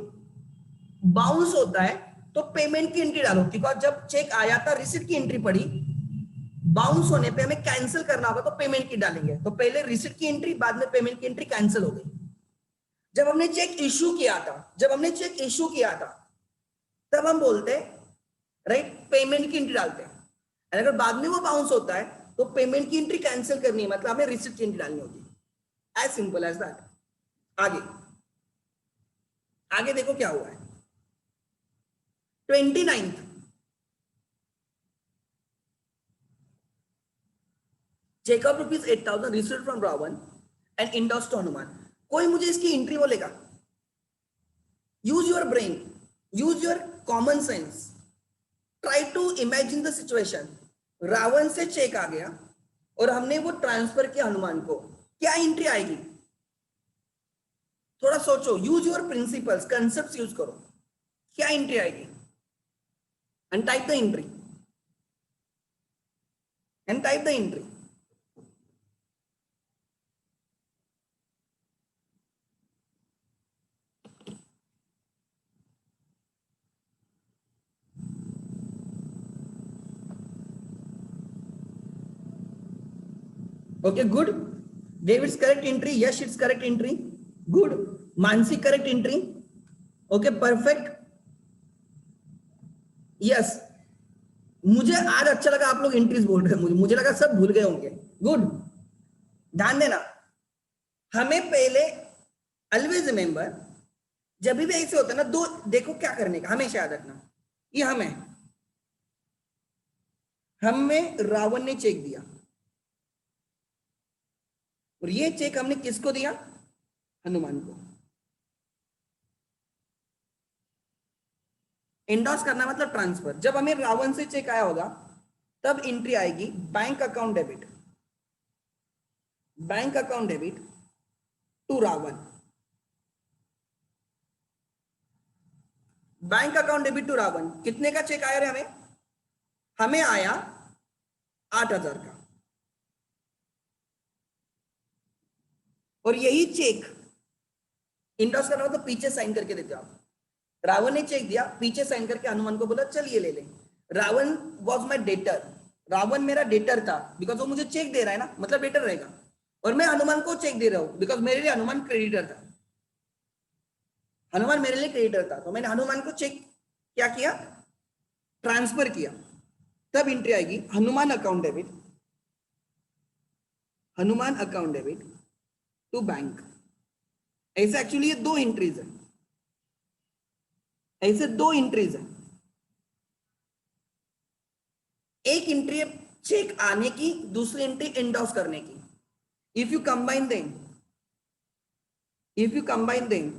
बाउंस होता है तो पेमेंट की एंट्री डालो, बिकॉज जब चेक आया था रिसीट की एंट्री पड़ी, बाउंस होने पे हमें कैंसिल करना होगा तो पेमेंट की डालेंगे, तो पहले रिसीट की एंट्री बाद में पेमेंट की एंट्री कैंसिल हो गई। जब हमने चेक इशू किया था, जब हमने चेक इशू किया था तब हम बोलते राइट पेमेंट की एंट्री डालते हैं, अगर बाद में वो बाउंस होता है तो पेमेंट की एंट्री कैंसिल करनी है, मतलब हमें रिसीट की एंट्री डालनी होती है, एज सिंपल एज दैट। आगे आगे देखो क्या हुआ है, 29th cheque of rupees 8,000 received from Ravan and endorse to Hanuman. कोई मुझे इसकी एंट्री बोलेगा, use your brain, use your common sense, try to imagine the situation. Ravan से चेक आ गया और हमने वो ट्रांसफर किया हनुमान को, क्या एंट्री आएगी, थोड़ा सोचो, use your principles, concept use करो, क्या एंट्री आएगी, and type the entry, and type the entry. Okay, good. David's correct entry. Yes, it's correct entry. Good. Mansi correct entry. Okay, perfect. Yes. मुझे आज अच्छा लगा आप लोग एंट्रीज बोल रहे हैं, मुझे लगा सब भूल गए होंगे। गुड, ध्यान देना। हमें पहले ऑलवेज रिमेंबर, जब भी ऐसे होता है ना, दो देखो क्या करने का, हमेशा याद रखना। ये हमें रावण ने चेक दिया और ये चेक हमने किसको दिया, हनुमान को। एंडोर्स करना मतलब ट्रांसफर। जब हमें रावण से चेक आया होगा तब एंट्री आएगी bank account debit, bank account debit to Ravan, bank account debit to Ravan. कितने का चेक आया रे हमें, हमें आया 8,000 का। और यही चेक इंडोर्स करना मतलब पीछे साइन करके देते हो आप। रावण ने चेक दिया, पीछे साइन करके हनुमान को बोला चल ये ले ले। Ravan was my debtor, Ravan मेरा डेटर था, बिकॉज वो मुझे चेक दे रहा है ना, मतलब डेटर रहेगा। और मैं हनुमान को चेक दे रहा हूं बिकॉज मेरे लिए हनुमान क्रेडिटर था, हनुमान मेरे लिए क्रेडिटर था, तो मैंने हनुमान को चेक क्या किया, ट्रांसफर किया। तब एंट्री आएगी Hanuman account debit, Hanuman account debit to bank. ऐसे एक्चुअली ये दो एंट्रीज है, ऐसे दो एंट्रीज है। एक एंट्री है चेक आने की, दूसरी एंट्री एंडोर्स करने की। If you combine them, if you combine them,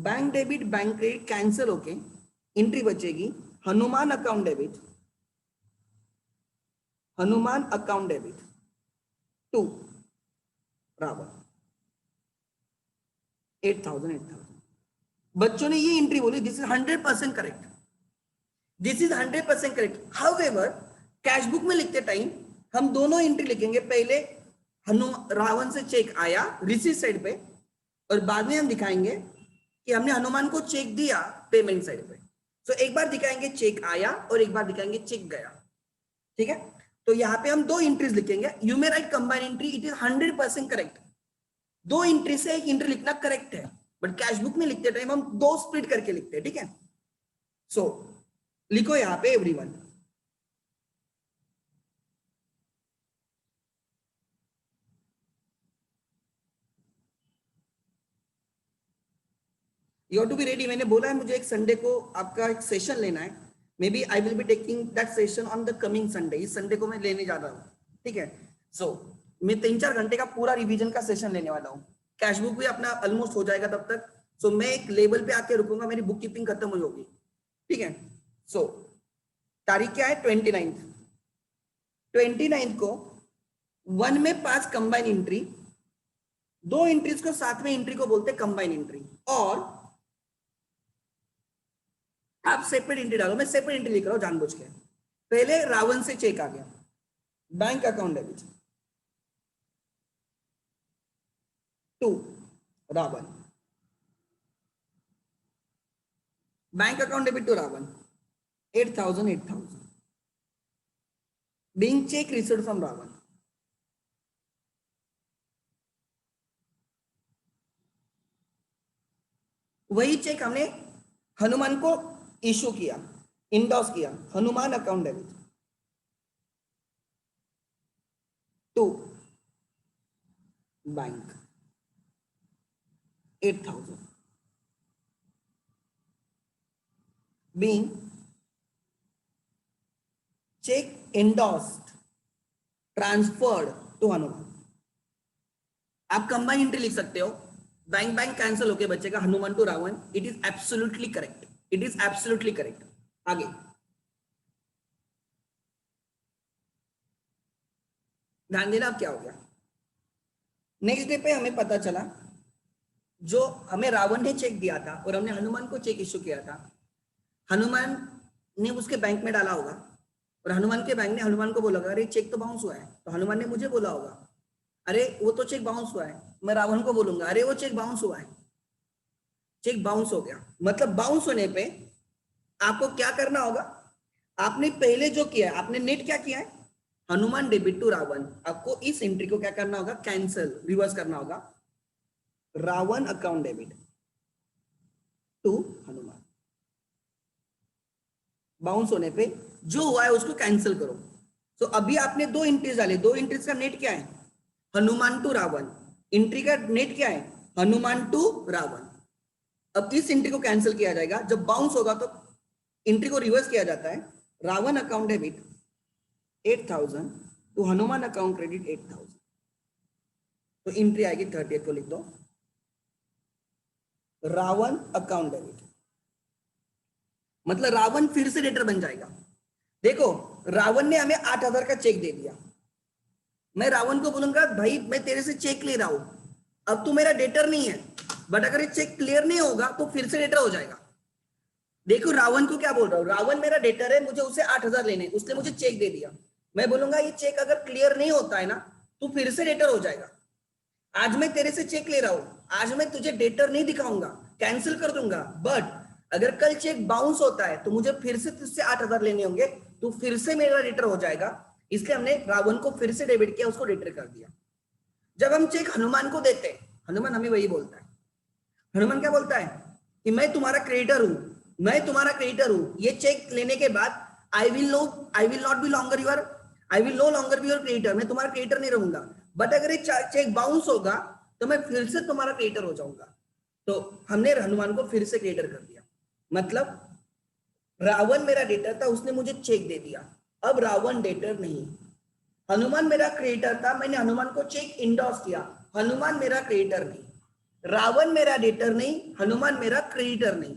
bank debit bank credit cancel होके एंट्री बचेगी Hanuman account debit, Hanuman account debit to Ravan 8,000। बच्चों ने ये एंट्री बोली, this is 100% correct, this is 100% correct. However cash book में लिखते टाइम हम दोनों एंट्री लिखेंगे, पहले रावण से चेक आया रिसीट साइड पे, और बाद में हम दिखाएंगे कि हमने हनुमान को चेक दिया पेमेंट साइड पे। सो एक बार दिखाएंगे चेक आया और एक बार दिखाएंगे चेक गया, ठीक है। तो यहाँ पे हम दो एंट्रीज लिखेंगे, you may right combine entry, it is 100% correct. दो एंट्री से एक एंट्री लिखना करेक्ट है, बट कैश बुक में लिखते टाइम हम दो स्प्लिट करके लिखते हैं, ठीक है। सो लिखो यहाँ पे everyone, you have to be ready. मैंने बोला है मुझे एक संडे को आपका एक सेशन लेना है, maybe I will be taking that session on the coming Sunday. इस संडे को मैं लेने जा रहा हूँ, ठीक है। सो मैं 3-4 घंटे का पूरा रिवीजन का सेशन लेने वाला हूँ। कैश बुक भी अपना ऑलमोस्ट हो जाएगा तब तक। सो मैं एक लेवल पे आके रुकूंगा, मेरी बुक कीपिंग खत्म हो होगी, ठीक है। सो तारीख क्या है, 29 को 1 में 5 कंबाइन एंट्री, दो एंट्रीज को साथ में एंट्री को बोलते हैं कंबाइन एंट्री। और आप सेपरेट एंट्री डालो, मैं सेपरेट एंट्री लिख रहा हूं जानबूझ के। पहले रावण से चेक आ गया, bank account debit to Ravan, bank account debit to Ravan 8,000 being check received from Ravan. वही चेक हमने हनुमान को इशू किया, इंडोर्स किया, Hanuman account debit to bank 8,000 being check endorsed transferred to Hanuman. आप कंबाइन एंट्री लिख सकते हो, बैंक बैंक कैंसिल होके बचेगा Hanuman to Ravan. It is absolutely correct, it is absolutely correct. आगे ध्यान देना, अब क्या हो गया, नेक्स्ट डे पे हमें पता चला जो हमें रावण ने चेक दिया था और हमने हनुमान को चेक इश्यू किया था, हनुमान ने उसके बैंक में डाला होगा और हनुमान के बैंक ने हनुमान को बोला होगा अरे चेक तो बाउंस हुआ है, तो हनुमान ने मुझे बोला होगा अरे वो तो चेक बाउंस हुआ है, मैं रावण को बोलूंगा अरे वो चेक बाउंस हुआ है, चेक बाउंस हो गया। मतलब बाउंस होने पे आपको क्या करना होगा, आपने पहले जो किया है, आपने नेट क्या किया है, हनुमान डेबिट टू रावण, आपको इस एंट्री को क्या करना होगा, कैंसिल, रिवर्स करना होगा, Ravan account debit to Hanuman. Bounce होने पे जो हुआ है उसको कैंसिल करो। तो अभी आपने दो एंट्रीज डाले, दो एंट्रीज का नेट क्या है, हनुमान टू रावण, एंट्री का नेट क्या है, हनुमान टू रावण। अब इस एंट्री को कैंसिल किया जाएगा, जब बाउंस होगा तो एंट्री को रिवर्स किया जाता है, Ravan account debit 8,000 to Hanuman account credit 8,000। तो एंट्री आएगी 30 को लिख दो, रावण अकाउंट डेबिट, मतलब रावण फिर से डेटर बन जाएगा। देखो रावण ने हमें 8,000 का चेक दे दिया, मैं रावण को बोलूंगा भाई मैं तेरे से चेक ले रहा हूं, अब तू मेरा डेटर नहीं है, बट अगर ये चेक क्लियर नहीं होगा तो फिर से डेटर हो जाएगा। देखो रावण को क्या बोल रहा हूं, रावण मेरा डेटर है, मुझे उसे 8,000 लेने, उसने मुझे चेक दे दिया, मैं बोलूंगा ये चेक अगर क्लियर नहीं होता है ना तो फिर से डेटर हो जाएगा। आज मैं तेरे से चेक ले रहा हूं, आज मैं तुझे डेटर नहीं दिखाऊंगा, कैंसिल कर दूंगा, बट अगर कल चेक बाउंस होता है तो मुझे फिर से तुझसे 8,000 लेने होंगे, तो फिर से मेरा डेटर हो जाएगा। इसलिए हमने रावण को फिर से डेबिट किया, उसको डेटर कर दिया। जब हम चेक हनुमान को देते हैं, हनुमान हमें वही बोलता है, हनुमान क्या बोलता है कि मैं तुम्हारा क्रेडिटर हूं, मैं तुम्हारा क्रेडिटर हूं। ये चेक लेने के बाद I will not be longer your, I will no longer be your creditor, मैं तुम्हारा क्रेडिटर नहीं रहूंगा। बट अगर ये चेक बाउंस होगा तो मैं फिर से तुम्हारा क्रेडिटर हो जाऊंगा। तो हमने हनुमान को फिर से क्रेडिटर कर दिया। मतलब रावण मेरा डेटर था, उसने मुझे चेक दे दिया, अब रावण डेटर नहीं। हनुमान मेरा क्रेडिटर था, मैंने हनुमान को चेक इंडोर्स किया, हनुमान मेरा क्रेडिटर नहीं। रावण मेरा डेटर नहीं, हनुमान मेरा क्रेडिटर नहीं।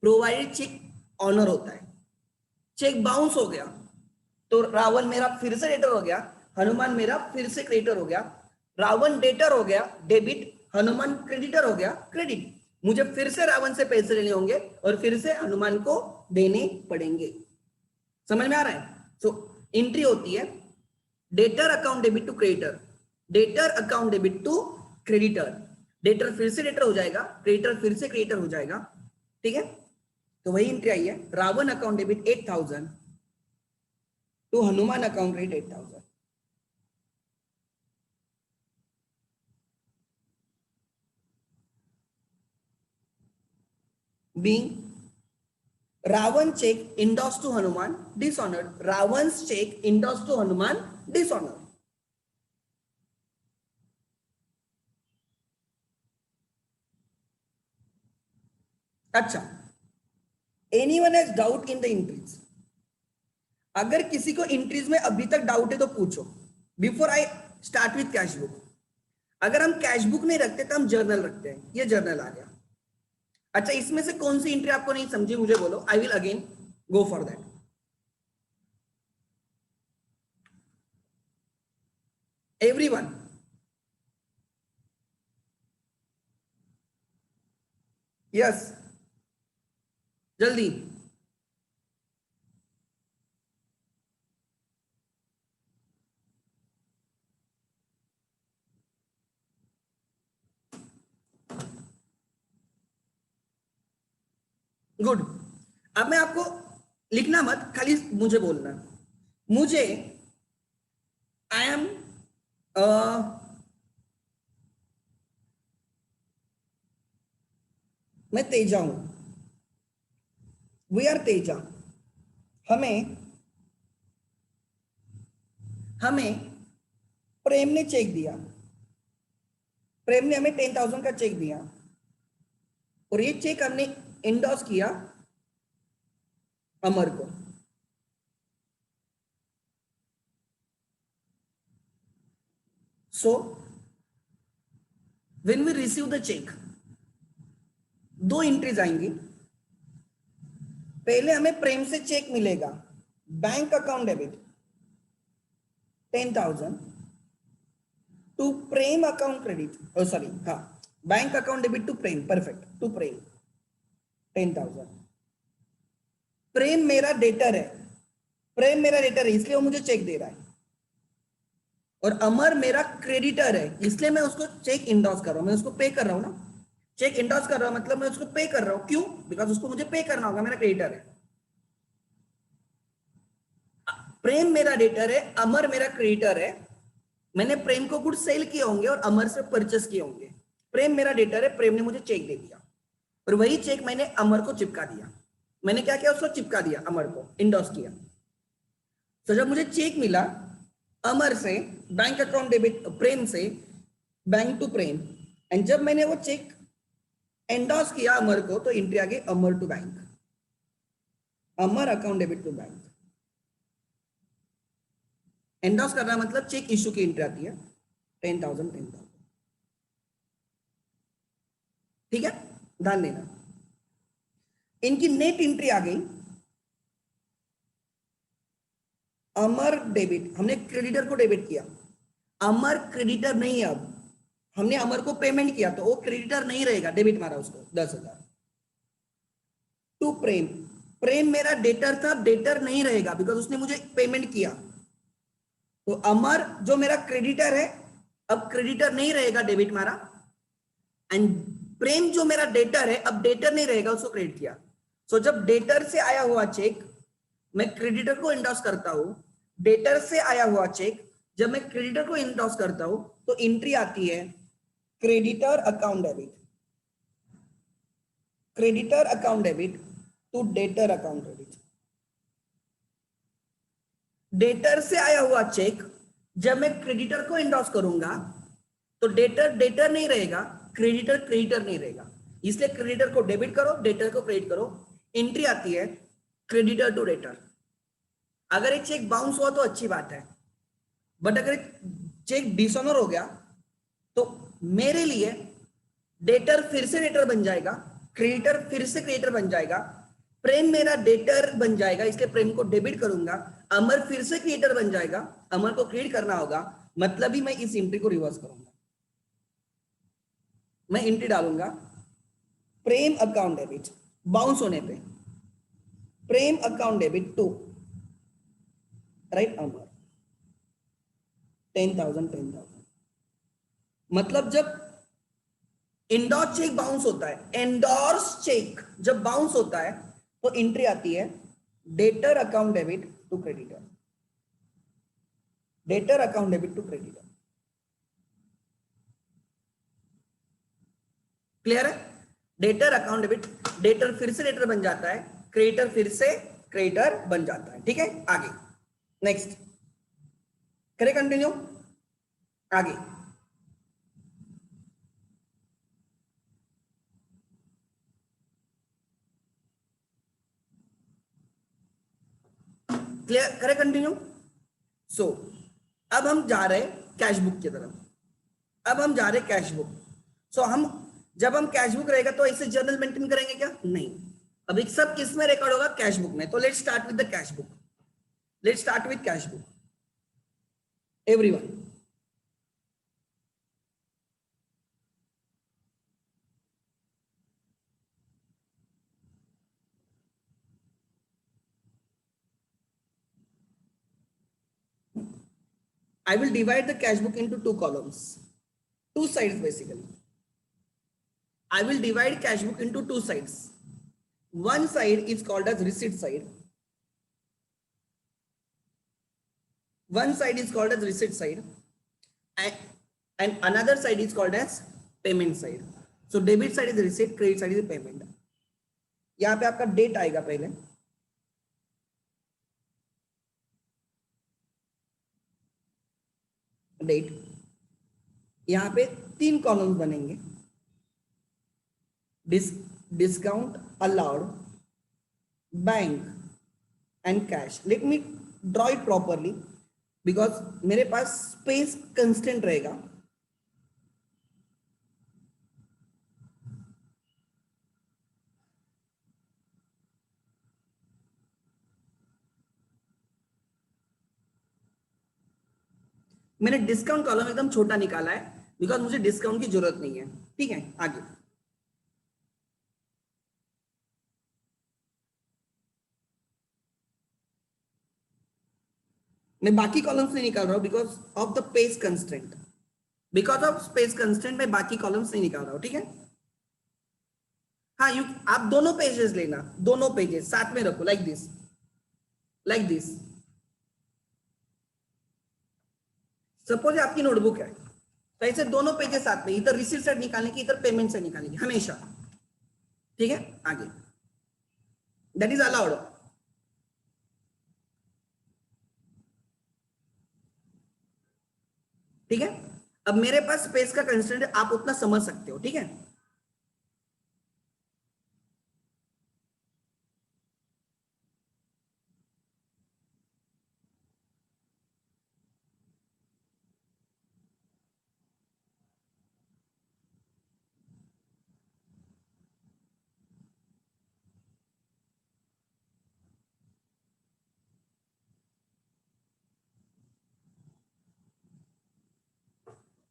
प्रोवाइडेड चेक ऑनर होता है, चेक बाउंस हो गया तो रावण मेरा फिर से डेटर हो गया, हनुमान मेरा फिर से क्रेडिटर हो गया। रावण डेटर हो गया डेबिट, हनुमान क्रेडिटर हो गया क्रेडिट। मुझे फिर से रावण से पैसे लेने होंगे और फिर से हनुमान को देने पड़ेंगे। समझ में आ रहा है? सो एंट्री होती है debtor account debit to creditor, debtor account debit to creditor. Debtor फिर से डेटर हो जाएगा, क्रेडिटर फिर से क्रेडिटर हो जाएगा। ठीक है, तो वही एंट्री आई है, Ravan account debit 8,000 to Hanuman account credit 8,000। being Ravan check endorsed to Hanuman dishonored, Ravan's check endorsed to Hanuman dishonored। अच्छा, anyone has doubt in the entries? अगर किसी को एंट्रीज में अभी तक डाउट है तो पूछो, before I start with cash book. अगर हम कैश बुक नहीं रखते तो हम जर्नल रखते हैं, ये जर्नल आ गया। अच्छा, इसमें से कौन सी एंट्री आपको नहीं समझी मुझे बोलो, I will again go for that. Everyone, yes, जल्दी। गुड। अब मैं आपको लिखना मत, खाली मुझे बोलना, मुझे आई एम मैं तेजा हूं, वी आर तेजा। हमें हमें प्रेम ने चेक दिया, प्रेम ने हमें 10,000 का चेक दिया और ये चेक हमने इंडोर्स किया अमर को। So when we receive the cheque, दो एंट्रीज आएंगी। पहले हमें प्रेम से चेक मिलेगा, bank account debit 10,000 to Prem account credit, sorry, हाँ, bank account debit to Prem, perfect, to Prem 10,000। Prem मेरा डेटर है, प्रेम मेरा डेटर है इसलिए वो मुझे चेक दे रहा है, और अमर मेरा क्रेडिटर है इसलिए मैं उसको चेक इंडोर्स कर रहा हूं, मैं उसको पे कर रहा हूं ना। चेक इंडोर्स कर रहा हूं मतलब मैं उसको पे कर रहा हूं, क्यों? बिकॉज उसको मुझे पे करना होगा, मेरा क्रेडिटर है। प्रेम मेरा डेटर है, अमर मेरा क्रेडिटर है। मैंने प्रेम को गुड सेल किए होंगे और अमर से परचेस किए होंगे। प्रेम मेरा डेटर है, प्रेम ने मुझे चेक दे दिया और वही चेक मैंने अमर को चिपका दिया। मैंने क्या किया, उसको चिपका दिया, अमर को इंडोर्स किया। तो जब मुझे चेक मिला अमर से बैंक अकाउंट डेबिट प्रेम से बैंक टू प्रेम, एंड जब मैंने वो चेक एंडोर्स किया अमर को तो एंट्री आ गई Amar to bank, Amar account debit to bank. Endorse करना मतलब चेक इशू की एंट्री आती है 10,000 10,000। ठीक है, ध्यान देना। इनकी नेट एंट्री आ गई अमर डेबिट, हमने क्रेडिटर को डेबिट किया, अमर क्रेडिटर नहीं है। अब हमने अमर को पेमेंट किया तो वो क्रेडिटर नहीं रहेगा, डेबिट मारा उसको 10,000 टू प्रेम। प्रेम मेरा डेटर था, डेटर नहीं रहेगा बिकॉज उसने मुझे पेमेंट किया। तो अमर जो मेरा क्रेडिटर है अब क्रेडिटर नहीं रहेगा, डेबिट मारा, एंड प्रेम जो मेरा डेटर है, अब डेटर नहीं रहेगा, उसको क्रेडिट किया। सो जब डेटर से आया हुआ चेक मैं क्रेडिटर को इंडोर्स करता हूं, डेटर से आया हुआ चेक जब मैं क्रेडिटर को इंडोर्स करता हूं तो एंट्री आती है creditor account debit, creditor account debit to debtor account debit. Debtor से आया हुआ चेक जब मैं क्रेडिटर को इंडोर्स करूंगा तो डेटर डेटर नहीं रहेगा, क्रेडिटर क्रेडिटर नहीं रहेगा, इसलिए क्रेडिटर को डेबिट करो, डेटर को क्रेडिट करो, एंट्री आती है क्रेडिटर टू डेटर। अगर एक चेक बाउंस हुआ तो अच्छी बात है, बट अगर चेक डिसऑनर हो गया तो मेरे लिए डेटर फिर से डेटर बन जाएगा, क्रेडिटर फिर से क्रेडिटर बन जाएगा, प्रेम मेरा डेटर बन जाएगा, इसलिए प्रेम को डेबिट करूंगा, अमर फिर से क्रिएटर बन जाएगा, अमर को क्रिएट करना होगा, मतलब ही मैं इस एंट्री को रिवर्स करूंगा। मैं एंट्री डालूंगा प्रेम अकाउंट डेबिट, बाउंस होने पे प्रेम अकाउंट डेबिट टू राइट अमर 10,000। मतलब जब इंडोर्स चेक बाउंस होता है, एंडोर्स चेक जब बाउंस होता है तो एंट्री आती है debtor account debit to creditor, debtor account debit to creditor. Clear है? डेटर अकाउंट डेबिट, डेटर फिर से डेटर बन जाता है, क्रेडिटर फिर से क्रेडिटर बन जाता है। ठीक है, आगे नेक्स्ट करें, कंटिन्यू आगे। क्लियर, करें कंटिन्यू। सो अब हम जा रहे हैं कैश बुक की तरफ, अब हम जा रहे हैं कैश बुक। सो हम जब हम कैश बुक रहेगा तो ऐसे जर्नल मेंटेन करेंगे क्या? नहीं, अभी सब किस में रिकॉर्ड होगा? कैश बुक में। तो let's start with the cash book, let's start with cash book everyone. I will divide the cash book into two columns, two sides basically. I will divide cash book into two sides. One side is called as receipt side. One side is called as receipt side, and, and another side is called as payment side. So debit side is receipt, credit side is payment. यहाँ पे आपका डेट आएगा पहले, डेट, यहाँ पे तीन कॉलम्स बनेंगे, discount allowed, bank and cash. Let me draw it properly because मेरे पास स्पेस कंस्टेंट रहेगा। मैंने डिस्काउंट कॉलम एकदम छोटा निकाला है बिकॉज मुझे डिस्काउंट की जरूरत नहीं है। ठीक है, आगे मैं बाकी कॉलम्स नहीं निकाल रहा हूं because of the space constraint, because of space constraint मैं बाकी कॉलम्स नहीं निकाल रहा हूं। ठीक है, हाँ यू आप दोनों पेजेस लेना, दोनों पेजेस साथ में रखो, like this, like this. Suppose आपकी नोटबुक है तो ऐसे दोनों पेजेस साथ में, इधर रिसीट साइड निकालने की, इधर पेमेंट साइड निकालने की हमेशा। ठीक है, आगे दैट इज अलाउड। ठीक है, अब मेरे पास स्पेस का कंस्ट्रेंट आप उतना समझ सकते हो। ठीक है,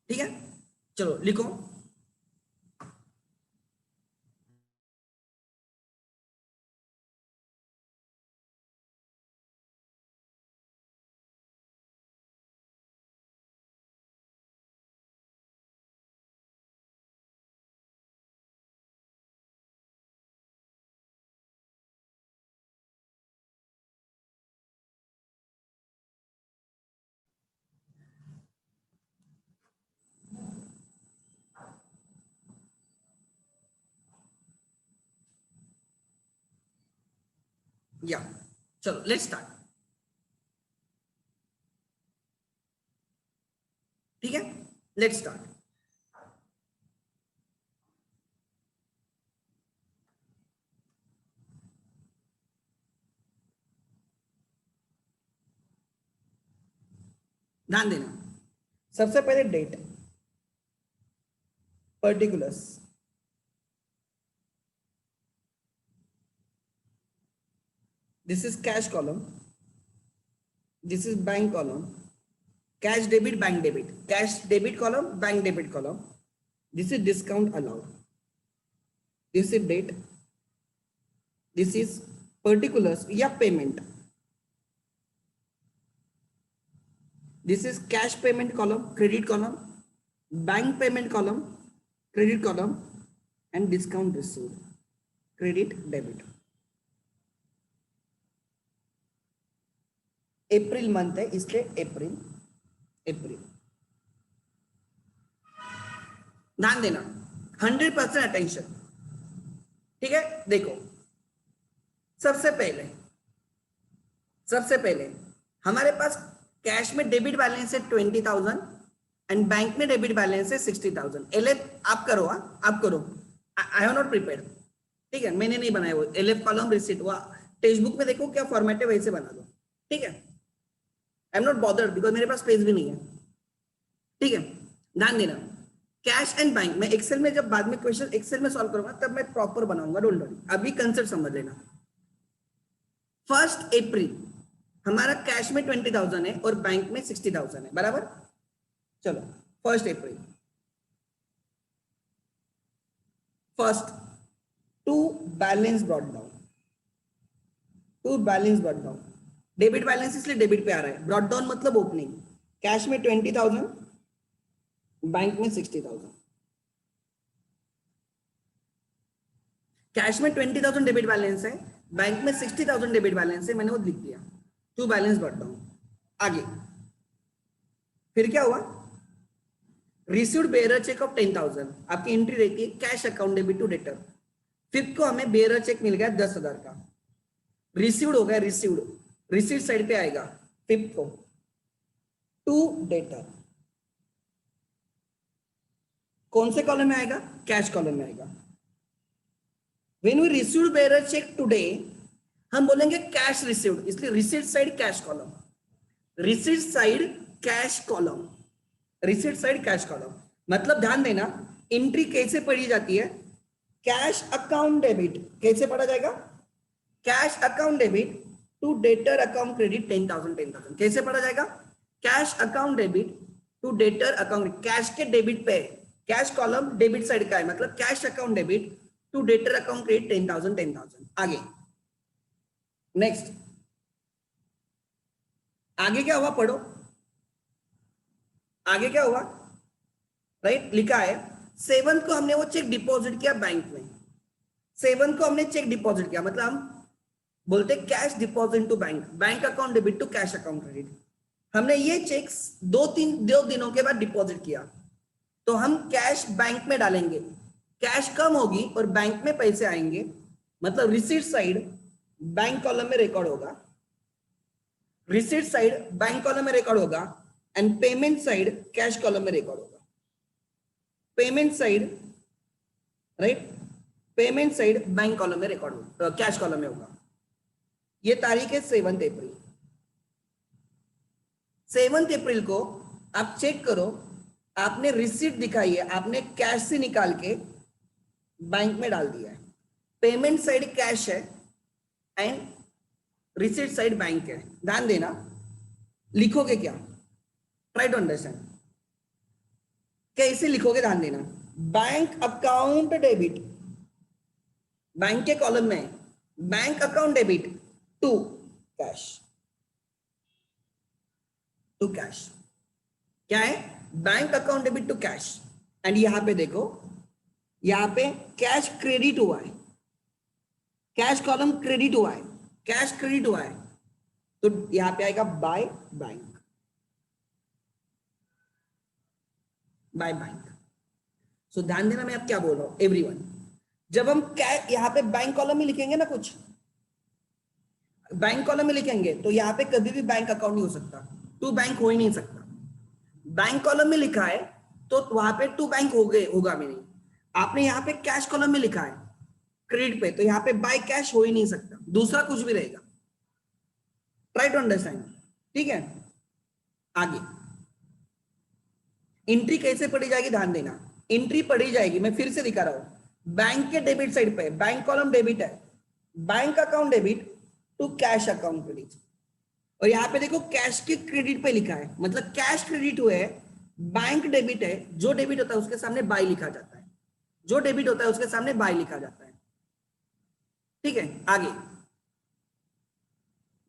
ठीक है, चलो लिखो। या चलो लेट्स स्टार्ट। ठीक है, लेट्स स्टार्ट। ध्यान देना, सबसे पहले date, particulars, this is cash column, this is bank column, cash debit bank debit, cash debit column bank debit column, this is discount allowed, this is date, this is particulars या payment, this is cash payment column, credit column, bank payment column, credit column, and discount received, credit debit. April month है इसलिए अप्रैल, अप्रैल। ध्यान देना, 100% अटेंशन। ठीक है, देखो सबसे पहले हमारे पास कैश में डेबिट बैलेंस है 20,000 एंड बैंक में डेबिट बैलेंस है 60,000। एलएफ आप करो, आप करो, आई हैव नॉट प्रिपेयर्ड। ठीक है, मैंने नहीं बनाया वो एलएफ कॉलम रिसीट, वो टेक्स्ट बुक में देखो क्या फॉर्मेट है वैसे बना दो। ठीक है, आई एम नॉट बॉदर्ड बिकॉज मेरे पास पेज भी नहीं है। ठीक है, ध्यान देना, कैश एंड बैंक में एक्सेल में जब बाद में क्वेश्चन एक्सेल में सॉल्व करूंगा तब मैं प्रॉपर बनाऊंगा, डोंट वरी, अभी कंसेप्ट समझ लेना। 1 अप्रैल हमारा कैश में 20,000 है और बैंक में 60,000 है, बराबर। चलो 1 April, first to balance brought down, debit balance इसलिए डेबिट पे आ रहा है, ब्रॉट डाउन मतलब ओपनिंग, कैश में 20,000 बैंक में 60,000, कैश में 20,000 डेबिट बैलेंस है, बैंक में 60,000 डेबिट बैलेंस है, मैंने वो लिख दिया, टू बैलेंस ब्रॉट डाउन। आगे फिर क्या हुआ, रिसीव्ड बेयरर चेक ऑफ 10,000, आपकी एंट्री रहती है cash account debit to debtor. Fifth को हमें बेयरर चेक मिल गया 10,000 का, रिसीव्ड हो गया, रिसीव्ड साइड पे आएगा फिफ्थ को, टू डेटर कौन से कॉलम में आएगा, कैश कॉलम में आएगा। When we received bearer cheque today हम बोलेंगे कैश रिसीव्ड, इसलिए receipt side cash column, receipt side cash column, receipt side cash column. मतलब ध्यान देना, एंट्री कैसे पढ़ी जाती है, कैश अकाउंट डेबिट कैसे पढ़ा जाएगा, cash account debit to debtor account credit 10,000 कैसे पढ़ा जाएगा, cash account debit to debtor account, cash के डेबिट पे, कैश कॉलम डेबिट साइड का है, मतलब cash account debit to debtor account credit 10,000। आगे नेक्स्ट, आगे क्या हुआ पढ़ो, आगे क्या हुआ, राइट लिखा है 7 को हमने वो चेक डिपॉजिट किया बैंक में, 7 को हमने चेक डिपॉजिट किया, मतलब हम बोलते cash deposit to bank, bank account debit to cash account credit. हमने ये चेक 2 दिनों के बाद डिपॉजिट किया, तो हम कैश बैंक में डालेंगे, कैश कम होगी और बैंक में पैसे आएंगे, मतलब रिसीट साइड बैंक कॉलम में रिकॉर्ड होगा, रिसीट साइड बैंक कॉलम में रिकॉर्ड होगा and payment side cash column में रिकॉर्ड होगा। Payment side, right, payment side bank column में रिकॉर्ड होगा, कैश कॉलम में होगा। ये तारीख है 7 अप्रैल। 7 अप्रैल को आप चेक करो, आपने रिसीट दिखाई है, आपने कैश से निकाल के बैंक में डाल दिया है, पेमेंट साइड कैश है एंड रिसीट साइड बैंक है। ध्यान देना, लिखोगे क्या, ट्राई टू अंडरस्टैंड कैसे लिखोगे, ध्यान देना, बैंक अकाउंट डेबिट, बैंक के कॉलम में bank account debit to cash, to cash क्या है, bank account debit to cash, and यहां पे देखो, यहां पे कैश क्रेडिट हुआ है, कैश कॉलम क्रेडिट हुआ है, कैश क्रेडिट हुआ है, तो यहां पे आएगा बाय बैंक, बाय बैंक। सो ध्यान देना मैं अब क्या बोल रहा हूं एवरीवन, जब हम यहां पे बैंक कॉलम में लिखेंगे ना कुछ, बैंक कॉलम में लिखेंगे तो यहाँ पे कभी भी बैंक अकाउंट नहीं हो सकता, टू बैंक हो ही नहीं सकता। बैंक कॉलम में लिखा है तो वहां पे टू बैंक हो गए, होगा भी नहीं। आपने यहाँ पे कैश कॉलम में लिखा है क्रेडिट पे, तो यहाँ पे बाय कैश हो ही नहीं सकता, दूसरा कुछ भी रहेगा। ट्राई टू अंडरस्टैंड, ठीक है। आगे एंट्री कैसे पढ़ी जाएगी, ध्यान देना। एंट्री पढ़ी जाएगी, मैं फिर से दिखा रहा हूं, बैंक के डेबिट साइड पे बैंक कॉलम डेबिट है, bank account debit to cash account credit. और यहाँ पे देखो कैश के क्रेडिट पे लिखा है, मतलब कैश क्रेडिट हुए, बैंक डेबिट है, जो डेबिट होता है उसके सामने बाय लिखा जाता है, जो डेबिट होता है उसके सामने बाय लिखा जाता है, ठीक है। आगे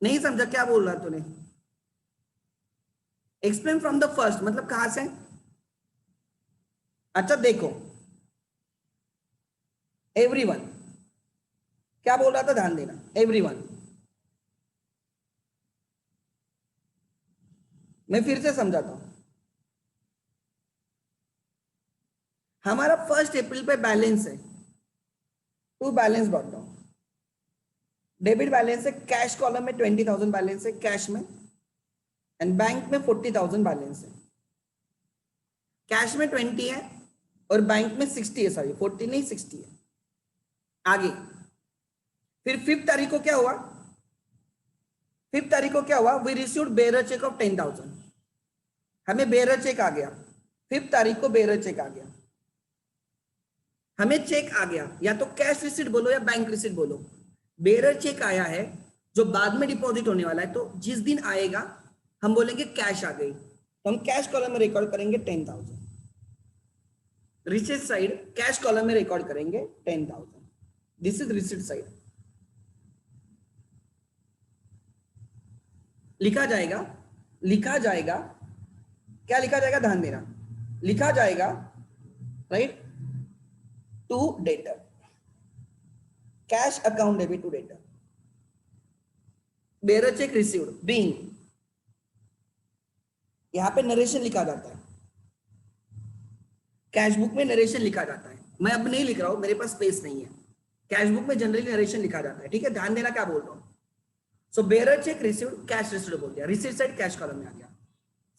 नहीं समझा क्या बोल रहा तूने? एक्सप्लेन फ्रॉम द फर्स्ट मतलब कहां से? अच्छा देखो, एवरीवन क्या बोल रहा था, ध्यान देना। एवरीवन, मैं फिर से समझाता हूं। हमारा 1 अप्रैल पे बैलेंस है, to balance dot down, debit balance है, कैश कॉलम में 20,000 बैलेंस है कैश में, एंड बैंक में 40,000 बैलेंस है। कैश में 20 है और बैंक में 60 है, सॉरी 40 नहीं 60 है। आगे फिर 5 तारीख को क्या हुआ, 5 तारीख को क्या हुआ, we received bearer cheque of 10,000, हमें बेरर चेक आ गया। 5 तारीख को बेरर चेक आ गया, हमें चेक आ गया, या तो कैश रिसीट बोलो या बैंक रिसीट बोलो। बेरर चेक आया है जो बाद में डिपॉजिट होने वाला है, तो जिस दिन आएगा हम बोलेंगे कैश आ गई, तो हम कैश कॉलम में रिकॉर्ड करेंगे 10,000। रिसीट साइड कैश कॉलम में रिकॉर्ड करेंगे 10,000, दिस इज रिसीट साइड। लिखा जाएगा, लिखा जाएगा, क्या लिखा जाएगा, ध्यान देना, लिखा जाएगा write to debtor, cash account debit to debtor, bearer cheque received being, यहां पे नरेशन लिखा जाता है, कैश बुक में नरेशन लिखा जाता है। मैं अब नहीं लिख रहा हूं, मेरे पास स्पेस नहीं है, कैश बुक में जनरली नरेशन लिखा जाता है, ठीक है। ध्यान देना क्या बोल रहा हूं। So bearer cheque received, cash received बोल दिया, रिसीट साइड कैश कॉलम में आ गया।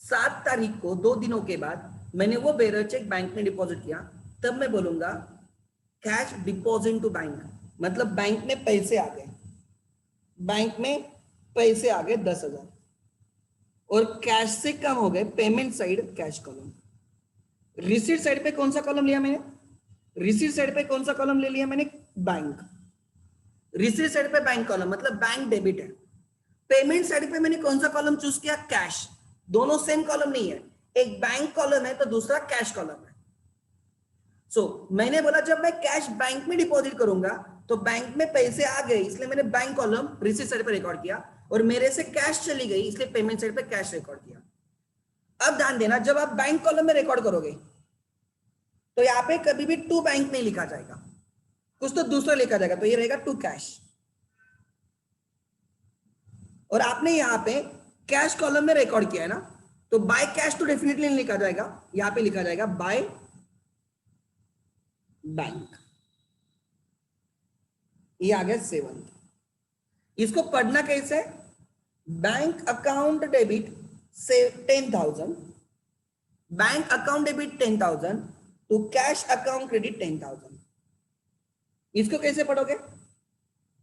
7 तारीख को 2 दिनों के बाद मैंने वो बेरर चेक बैंक में डिपॉजिट किया, तब मैं बोलूंगा कैश डिपॉजिट टू बैंक, मतलब बैंक में पैसे आ गए, बैंक में पैसे आ गए 10,000 और कैश से कम हो गए, payment side cash column. Receipt side पे कौन सा कॉलम लिया मैंने, रिसीट साइड पे कौन सा कॉलम ले लिया मैंने, बैंक। रिसीट साइड पे बैंक कॉलम मतलब बैंक डेबिट है। पेमेंट साइड पे मैंने कौन सा कॉलम चूज किया, कैश। दोनों सेम कॉलम नहीं है, एक बैंक कॉलम है तो दूसरा कैश कॉलम है। सो मैंने बोला जब मैं कैश बैंक में डिपॉजिट करूंगा तो बैंक में पैसे आ गए, इसलिए मैंने बैंक कॉलम रिसीट साइड पे रिकॉर्ड किया, और मेरे से कैश चली गई इसलिए पेमेंट साइड पे कैश रिकॉर्ड किया। अब ध्यान देना, जब आप बैंक कॉलम में रिकॉर्ड करोगे तो यहाँ पे कभी भी टू बैंक नहीं लिखा जाएगा, कुछ तो दूसरा लिखा जाएगा, तो ये रहेगा टू कैश। और आपने यहाँ पे कैश कॉलम में रिकॉर्ड किया है ना, तो बाय कैश तो डेफिनेटली नहीं लिखा जाएगा, यहाँ पे लिखा जाएगा बाय बैंक। ये आ गया 7। इसको पढ़ना कैसे, बैंक अकाउंट डेबिट से 10,000, bank account debit 10,000 to cash account credit 10,000। इसको कैसे पढ़ोगे,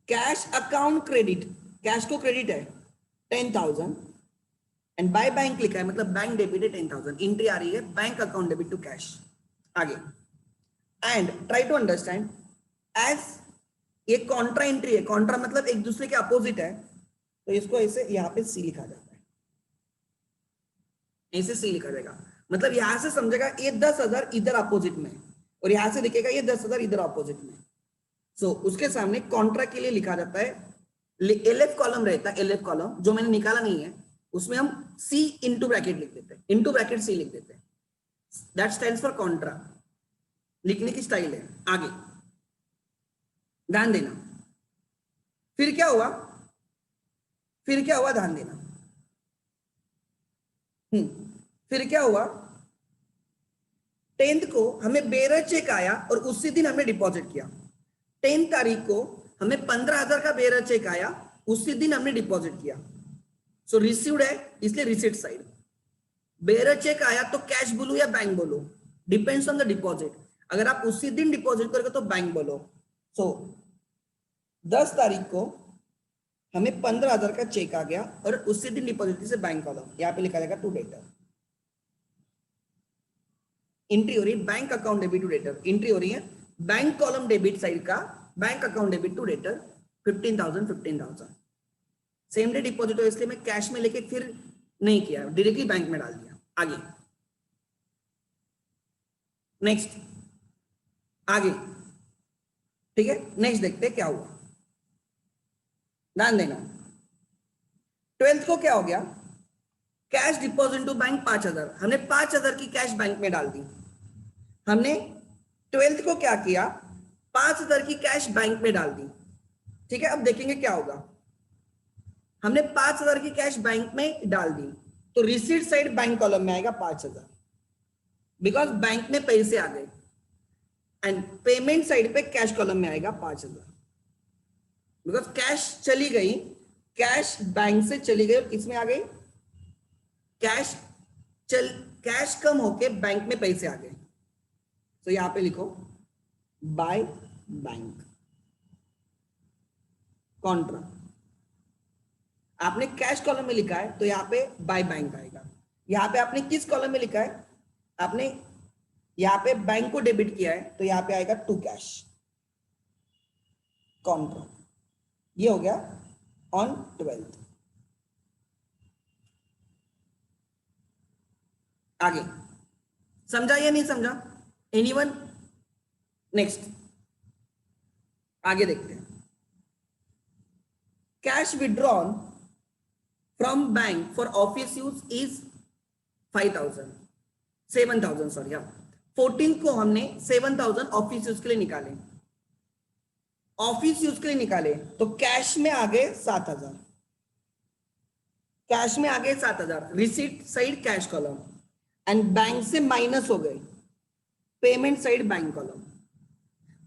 कैश अकाउंट क्रेडिट, कैश को क्रेडिट है 10,000 एंड बाय बैंक लिखा है, मतलब बैंक डेबिट है 10,000, एंट्री आ रही है bank account debit to cash. आगे एंड ट्राई टू अंडरस्टैंड एज, ये कॉन्ट्रा एंट्री है, कॉन्ट्रा मतलब एक दूसरे के अपोजिट है, तो इसको ऐसे यहाँ पे सी लिखा जाता है, ऐसे सी लिखा जाएगा, मतलब यहां से समझेगा ये 10,000 इधर अपोजिट में, और यहां से दिखेगा ये 10,000 इधर अपोजिट में। सो उसके सामने कॉन्ट्रा के लिए लिखा जाता है, एलएफ कॉलम रहता है, एलएफ कॉलम जो मैंने निकाला नहीं है, उसमें हम सी इंटू ब्रैकेट लिख देते हैं, इंटू ब्रैकेट सी लिख देते हैं, दैट स्टैंड्स फॉर कॉन्ट्रा, लिखने की स्टाइल है। आगे ध्यान देना, फिर क्या हुआ, फिर क्या हुआ, ध्यान देना। फिर क्या हुआ, 10th को हमें बेरर चेक आया और उसी दिन हमने डिपॉजिट किया। 10 तारीख को हमें 15,000 का बेरर चेक आया उसी दिन हमने डिपॉजिट किया, सो रिसीव्ड है इसलिए रिसीट साइड। बेयरर चेक आया तो कैश बोलो या बैंक बोलो, डिपेंड्स ऑन द डिपॉजिट। अगर आप उसी दिन डिपॉजिट करोगे तो बैंक बोलो। सो 10 तारीख को हमें 15,000 का चेक आ गया और उसी दिन डिपॉजिट से बैंक कॉलम यहाँ पे लिखा जाएगा टू डेटर। एंट्री हो रही है bank account debit to debtor, entry हो रही है बैंक कॉलम डेबिट साइड का bank account debit to debtor 15,000 same day deposit हो इसलिए मैं कैश में लेके फिर नहीं किया, डायरेक्टली बैंक में डाल दिया। आगे नेक्स्ट, आगे ठीक है, नेक्स्ट देखते हैं क्या हुआ, ध्यान देना। 12th को क्या हो गया, कैश डिपॉजिट टू बैंक 5,000, हमने 5,000 की कैश बैंक में डाल दी। हमने 12th को क्या किया, 5,000 की कैश बैंक में डाल दी। ठीक है, अब देखेंगे क्या होगा। हमने 5,000 की कैश बैंक में डाल दी तो रिसीट साइड बैंक कॉलम में आएगा 5,000, बिकॉज बैंक में पैसे आ गए, एंड पेमेंट साइड पे कैश कॉलम में आएगा 5,000, बिकॉज कैश चली गई, कैश बैंक से चली गई और किसमें आ गई, कैश कम होके बैंक में पैसे आ गए। तो यहां पे लिखो बाय बैंक कॉन्ट्रा। आपने कैश कॉलम में लिखा है तो यहां पे बाय बैंक आएगा। यहां पे आपने किस कॉलम में लिखा है, आपने यहां पे बैंक को डेबिट किया है तो यहां पे आएगा टू कैश कॉन्ट्रा। ये हो गया ऑन 12th। आगे समझा या नहीं समझा एनीवन? नेक्स्ट आगे देखते हैं। Cash withdrawn from bank for office use is 7,000 sorry. 14th को हमने 7,000 ऑफिस यूज के लिए निकाले, ऑफिस यूज के लिए निकाले तो कैश में आ गए 7,000, कैश में आ गए 7,000, receipt side cash column, and bank से माइनस हो गए पेमेंट साइड बैंक कॉलम।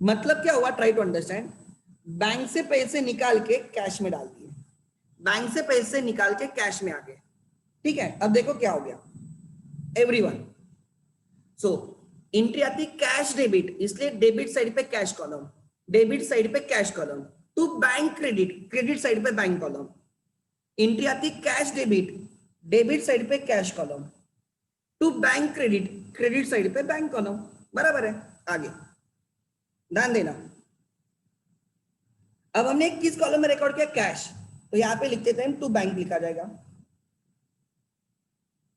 मतलब क्या हुआ, ट्राई टू अंडरस्टैंड। बैंक से पैसे निकाल के कैश में डाल दिए, बैंक से पैसे निकाल के कैश में आ गए। ठीक है, अब देखो क्या हो गया एवरीवन। सो एंट्री आती कैश डेबिट, इसलिए डेबिट साइड पे कैश कॉलम, डेबिट साइड पे cash column, to bank credit, credit side पे बैंक कॉलम। एंट्री आती कैश डेबिट, डेबिट साइड पे cash column, to bank credit, credit side पे बैंक कॉलम। बराबर है, आगे ध्यान देना। अब हमने किस कॉलम में रिकॉर्ड किया, कैश, तो यहां पे लिख देते हैं टू बैंक लिखा जाएगा।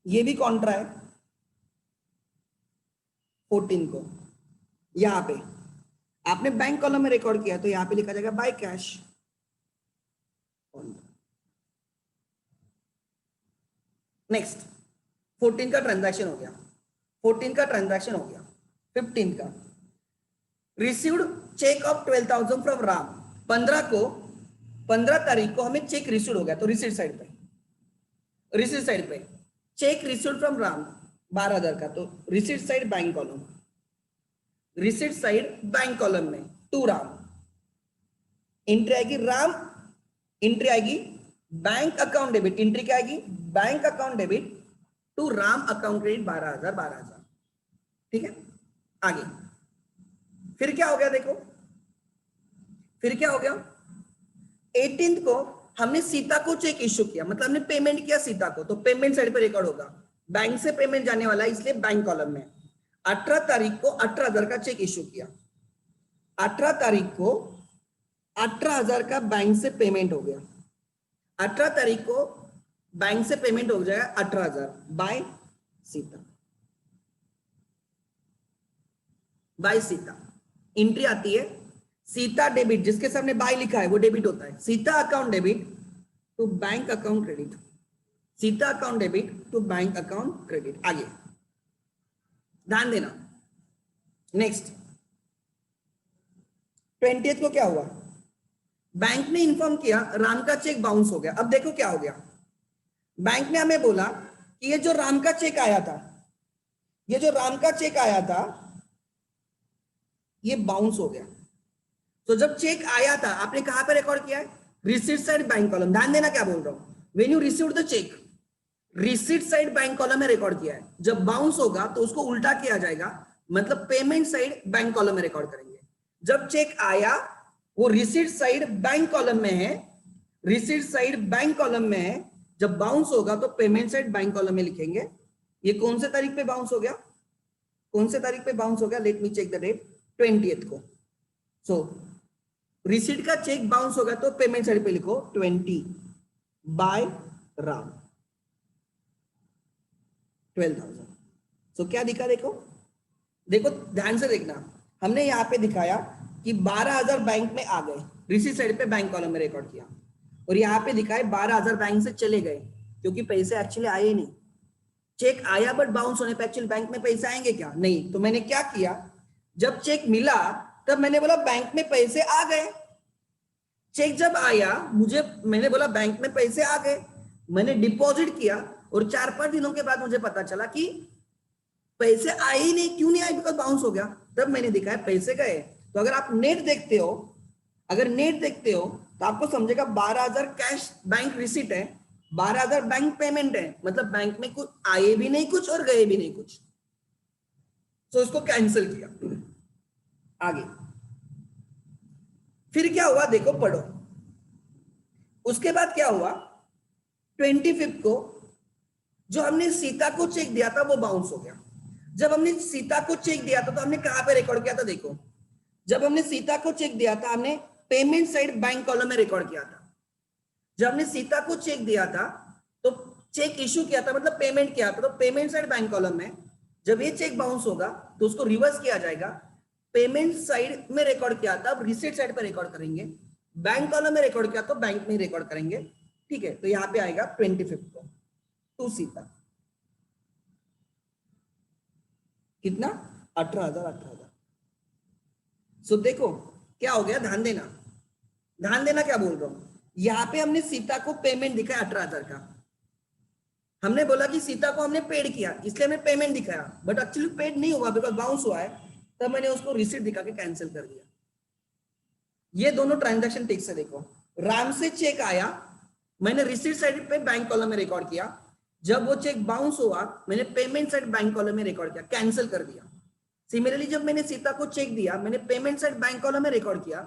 ये भी कॉन्ट्रा है 14 को, यहां पे आपने बैंक कॉलम में रिकॉर्ड किया तो यहां पे लिखा जाएगा बाय कैश। नेक्स्ट 14 का ट्रांजैक्शन हो गया, 14 का ट्रांजैक्शन हो गया। 15 का received cheque of 12,000 from Ram. 15 तारीख को हमें चेक रिसीव्ड हो गया तो रिसीट साइड पे, रिसीट साइड पे चेक रिसीव्ड फ्रॉम राम 12,000 का, तो receipt side bank column, receipt side bank column में टू राम। एंट्री आएगी राम, एंट्री आएगी बैंक अकाउंट डेबिट, एंट्री क्या आएगी bank account debit to Ram account credit 12,000। ठीक है, आगे फिर क्या हो गया, देखो फिर क्या हो गया। 18th को हमने सीता को चेक इश्यू किया, मतलब हमने पेमेंट किया सीता को, तो पेमेंट साइड पे रिकॉर्ड होगा, बैंक से पेमेंट जाने वाला है इसलिए बैंक कॉलम में। 18 तारीख को 18,000 का चेक इश्यू किया, 18 तारीख को 18,000 का बैंक से पेमेंट हो गया। 18 तारीख को बैंक से पेमेंट हो जाएगा 18,000 by Sita, by Sita. Entry आती है सीता डेबिट, जिसके सामने बाय लिखा है वो डेबिट होता है, Sita account debit to bank account credit, Sita account debit to bank account credit. आगे ध्यान देना। नेक्स्ट 20th को क्या हुआ, बैंक ने इन्फॉर्म किया राम का चेक बाउंस हो गया। अब देखो क्या हो गया, बैंक ने हमें बोला कि ये जो राम का चेक आया था, ये जो राम का चेक आया था ये बाउंस हो गया। तो जब चेक आया था आपने कहां पे रिकॉर्ड किया है, रिसीट साइड बैंक कॉलम, ध्यान देना क्या बोल रहा हूं, when you received the cheque, receipt side bank column में रिकॉर्ड किया है, जब बाउंस होगा तो उसको उल्टा किया जाएगा, मतलब पेमेंट साइड बैंक कॉलम में रिकॉर्ड करेंगे। जब चेक आया वो रिसीट साइड बैंक कॉलम में है, रिसीट साइड बैंक कॉलम में है, जब बाउंस होगा तो पेमेंट साइड बैंक कॉलम में लिखेंगे। ये कौन से तारीख पे बाउंस हो गया, कौन से तारीख पे बाउंस हो गया, let me check the date, 20th को। सो रिसीट का चेक बाउंस होगा तो पेमेंट साइड पे लिखो 20 बाय राम 12,000। सो क्या दिखा, देखो देखो ध्यान से देखना, हमने यहाँ पे दिखाया कि 12,000 बैंक में आ गए, रिसीट साइड पे बैंक कॉलम में रिकॉर्ड किया, और यहाँ पे दिखाए 12,000 बैंक से चले गए क्योंकि पैसे एक्चुअली आए नहीं। चेक आया बट बाउंस होने पे एक्चुअली बैंक में पैसे आएंगे क्या, नहीं। तो मैंने क्या किया, जब चेक मिला तब मैंने बोला बैंक में पैसे आ गए। चेक जब आया मैंने बोला बैंक में पैसे आ गए, मैंने डिपॉजिट किया, और 4-5 दिनों के बाद मुझे पता चला कि पैसे आए ही नहीं। क्यों नहीं आए, बिकॉज बाउंस हो गया। तब मैंने दिखाया पैसे गए। तो अगर आप नेट देखते हो, अगर नेट देखते हो तो आपको समझेगा 12,000 कैश बैंक रिसीट है, 12,000 बैंक पेमेंट है, मतलब बैंक में कुछ आए भी नहीं कुछ और गए भी नहीं कुछ। तो इसको कैंसिल किया। आगे फिर क्या हुआ देखो, पढ़ो। उसके बाद क्या हुआ, 25 को जो हमने सीता को चेक दिया था वो बाउंस हो गया। जब हमने सीता को चेक दिया था तो हमने कहां पे रिकॉर्ड किया था, देखो जब हमने सीता को चेक दिया था हमने पेमेंट साइड बैंक कॉलम में रिकॉर्ड किया था। जब हमने सीता को चेक दिया था तो चेक इशू किया था, मतलब पेमेंट किया था, तो पेमेंट साइड बैंक कॉलम में। जब ये चेक बाउंस होगा तो उसको रिवर्स किया जाएगा, पेमेंट साइड में रिकॉर्ड किया था, अब रिसीट साइड पर रिकॉर्ड करेंगे। बैंक कॉलम में रिकॉर्ड किया तो बैंक में रिकॉर्ड करेंगे, ठीक है। तो यहाँ पे आएगा 25 को टू सीता, कितना 18,000। सो देखो क्या हो गया, ध्यान देना, ध्यान देना क्या बोल रहा हूं। यहाँ पे हमने सीता को पेमेंट दिखाया 18,000 का, हमने बोला कि सीता को हमने पेड किया इसलिए हमने पेमेंट दिखाया, बट एक्चुअली पेड नहीं हुआ बिकॉज बाउंस हुआ है। तब मैंने उसको रिसीट दिखा के कैंसिल कर दिया। ये दोनों ट्रांजैक्शन ठीक से देखो, राम से चेक आया, मैंने रिसीट साइड पे बैंक कॉलम में रिकॉर्ड किया, जब वो चेक बाउंस हुआ मैंने पेमेंट साइड बैंक कॉलम में रिकॉर्ड किया, कैंसिल कर दिया। सिमिलरली जब मैंने सीता को चेक दिया मैंने पेमेंट साइड बैंक कॉलम में रिकॉर्ड किया,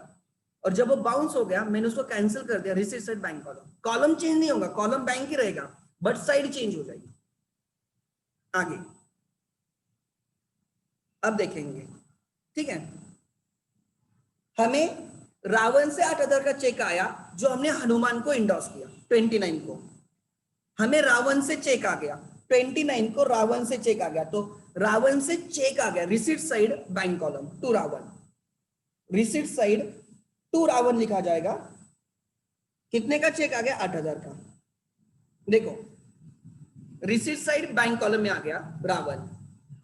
और जब वो बाउंस हो गया मैंने उसको कैंसिल कर दिया, receipt side bank column. Column change नहीं होगा, कॉलम बैंक ही रहेगा बट साइड चेंज हो जाएगी। आगे अब देखेंगे, ठीक है। हमें रावण से 8,000 का चेक आया जो हमने हनुमान को इंडोर्स किया 29 को। हमें रावण से चेक आ गया 29 को, रावण से चेक आ गया, तो रावण से चेक आ गया receipt side bank column to Ravan, receipt side to Ravan लिखा जाएगा। कितने का चेक आ गया, 8,000 का। देखो रिसीट साइड बैंक कॉलम में आ गया रावण,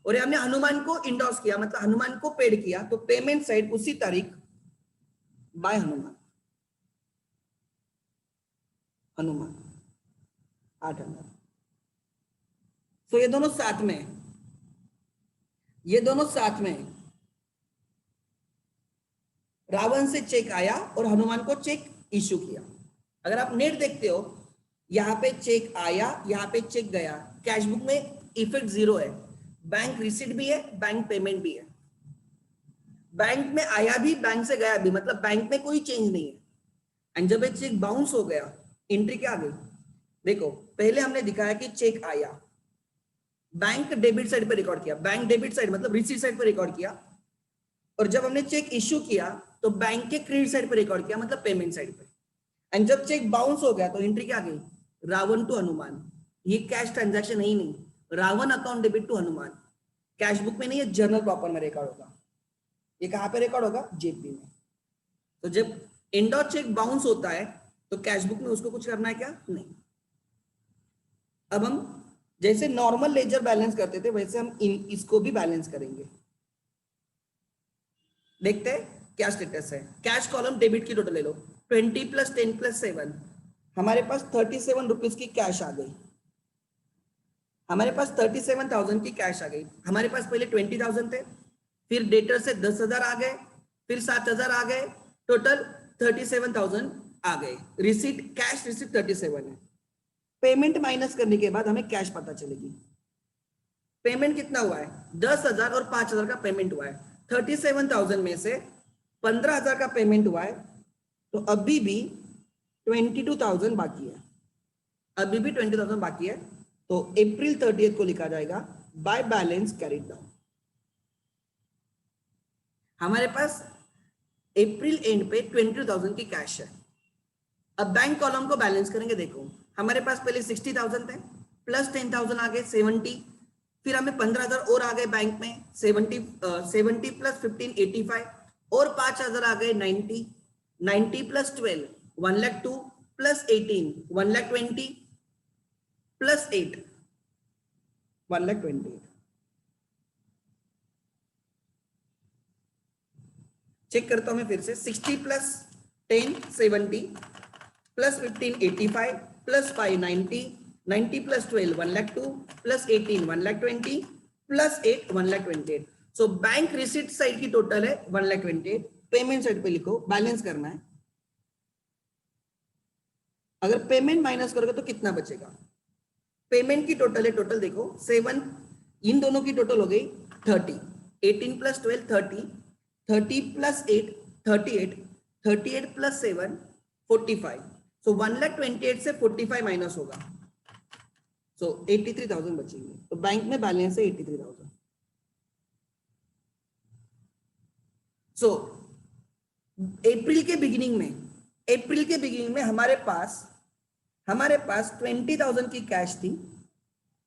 और हमने हनुमान को इंडोर्स किया मतलब हनुमान को पेड किया, तो पेमेंट साइड उसी तारीख बाय हनुमान, हनुमान 8,000। तो ये दोनों साथ में, ये दोनों साथ में, रावण से चेक आया और हनुमान को चेक इशू किया। अगर आप नेट देखते हो यहाँ पे चेक आया, यहाँ पे चेक गया, कैश बुक में इफेक्ट 0 है, बैंक रिसीट भी है बैंक पेमेंट भी है, बैंक में आया भी बैंक से गया भी, मतलब बैंक में कोई चेंज नहीं है। एंड जब एक चेक बाउंस हो गया एंट्री क्या आ गई, देखो पहले हमने दिखाया कि चेक आया, बैंक डेबिट साइड पे रिकॉर्ड किया, बैंक डेबिट साइड मतलब रिसीट साइड पे रिकॉर्ड किया, और जब हमने चेक इश्यू किया तो बैंक के क्रेडिट साइड पे रिकॉर्ड किया मतलब पेमेंट साइड पे। एंड जब चेक बाउंस हो गया तो एंट्री क्या आ गई, रावण टू हनुमान। ये कैश ट्रांजैक्शन है ही नहीं, Ravan account debit to Hanuman, cash book में नहीं है, जर्नल प्रॉपर में रिकॉर्ड होगा। ये कहां पे रिकॉर्ड होगा, जेपी में। तो जब इंडोर चेक बाउंस होता है तो कैश बुक में उसको कुछ करना है क्या, नहीं। अब हम जैसे नॉर्मल लेजर बैलेंस करते थे वैसे हम इसको भी बैलेंस करेंगे। देखते हैं क्या स्टेटस है। कैश कॉलम डेबिट की टोटल ले लो, 20 + 10 + 7, हमारे पास 37 रुपीज की कैश आ गई, हमारे पास 37,000 की कैश आ गई। हमारे पास पहले 20,000 थे, फिर डेटर से 10,000 आ गए, फिर 7,000 आ गए, टोटल 37,000 आ गए, रिसीट कैश रिसीट 37 है, पेमेंट माइनस करने के बाद हमें कैश पता चलेगी। पेमेंट कितना हुआ है, 10,000 और 5,000 का पेमेंट हुआ है, 37,000 में से 15,000 का पेमेंट हुआ है, तो अभी भी 22,000 बाकी है, अभी भी 20,000 बाकी है। तो अप्रैल 30 को लिखा जाएगा बाय बैलेंस कैरिड डाउन। हमारे पास अप्रैल एंड पे 20,000 की कैश है। अब बैंक कॉलम को बैलेंस करेंगे, देखो हमारे पास पहले 60,000 थे, प्लस 10,000 आ गए 70, फिर हमें 15,000 और आ गए बैंक में 70 प्लस 15 85, और 5,000 आ गए 90 प्लस 12 1,02,000 प्लस 18 1,20,000 प्लस 8 1,28,000। चेक करता हूं मैं फिर से, 60 plus 10 70 plus 15 85 plus 5 90 plus 12 1,02,000 plus 18 1,20,000 plus 8 1,28,000। So bank receipt side की टोटल है 1,28,000। पेमेंट साइड पे लिखो, बैलेंस करना है। अगर पेमेंट माइनस करोगे तो कितना बचेगा, पेमेंट की टोटल है, टोटल देखो 7, इन दोनों की टोटल हो गई 30, 18 प्लस 12 30, 30 प्लस 8 38, 38 प्लस 7 45। सो 1,28,000 से 45 माइनस होगा, सो 83,000 बचेंगे। तो बैंक में बैलेंस है 83,000। सो अप्रैल के बिगिनिंग में हमारे पास 20,000 की कैश थी,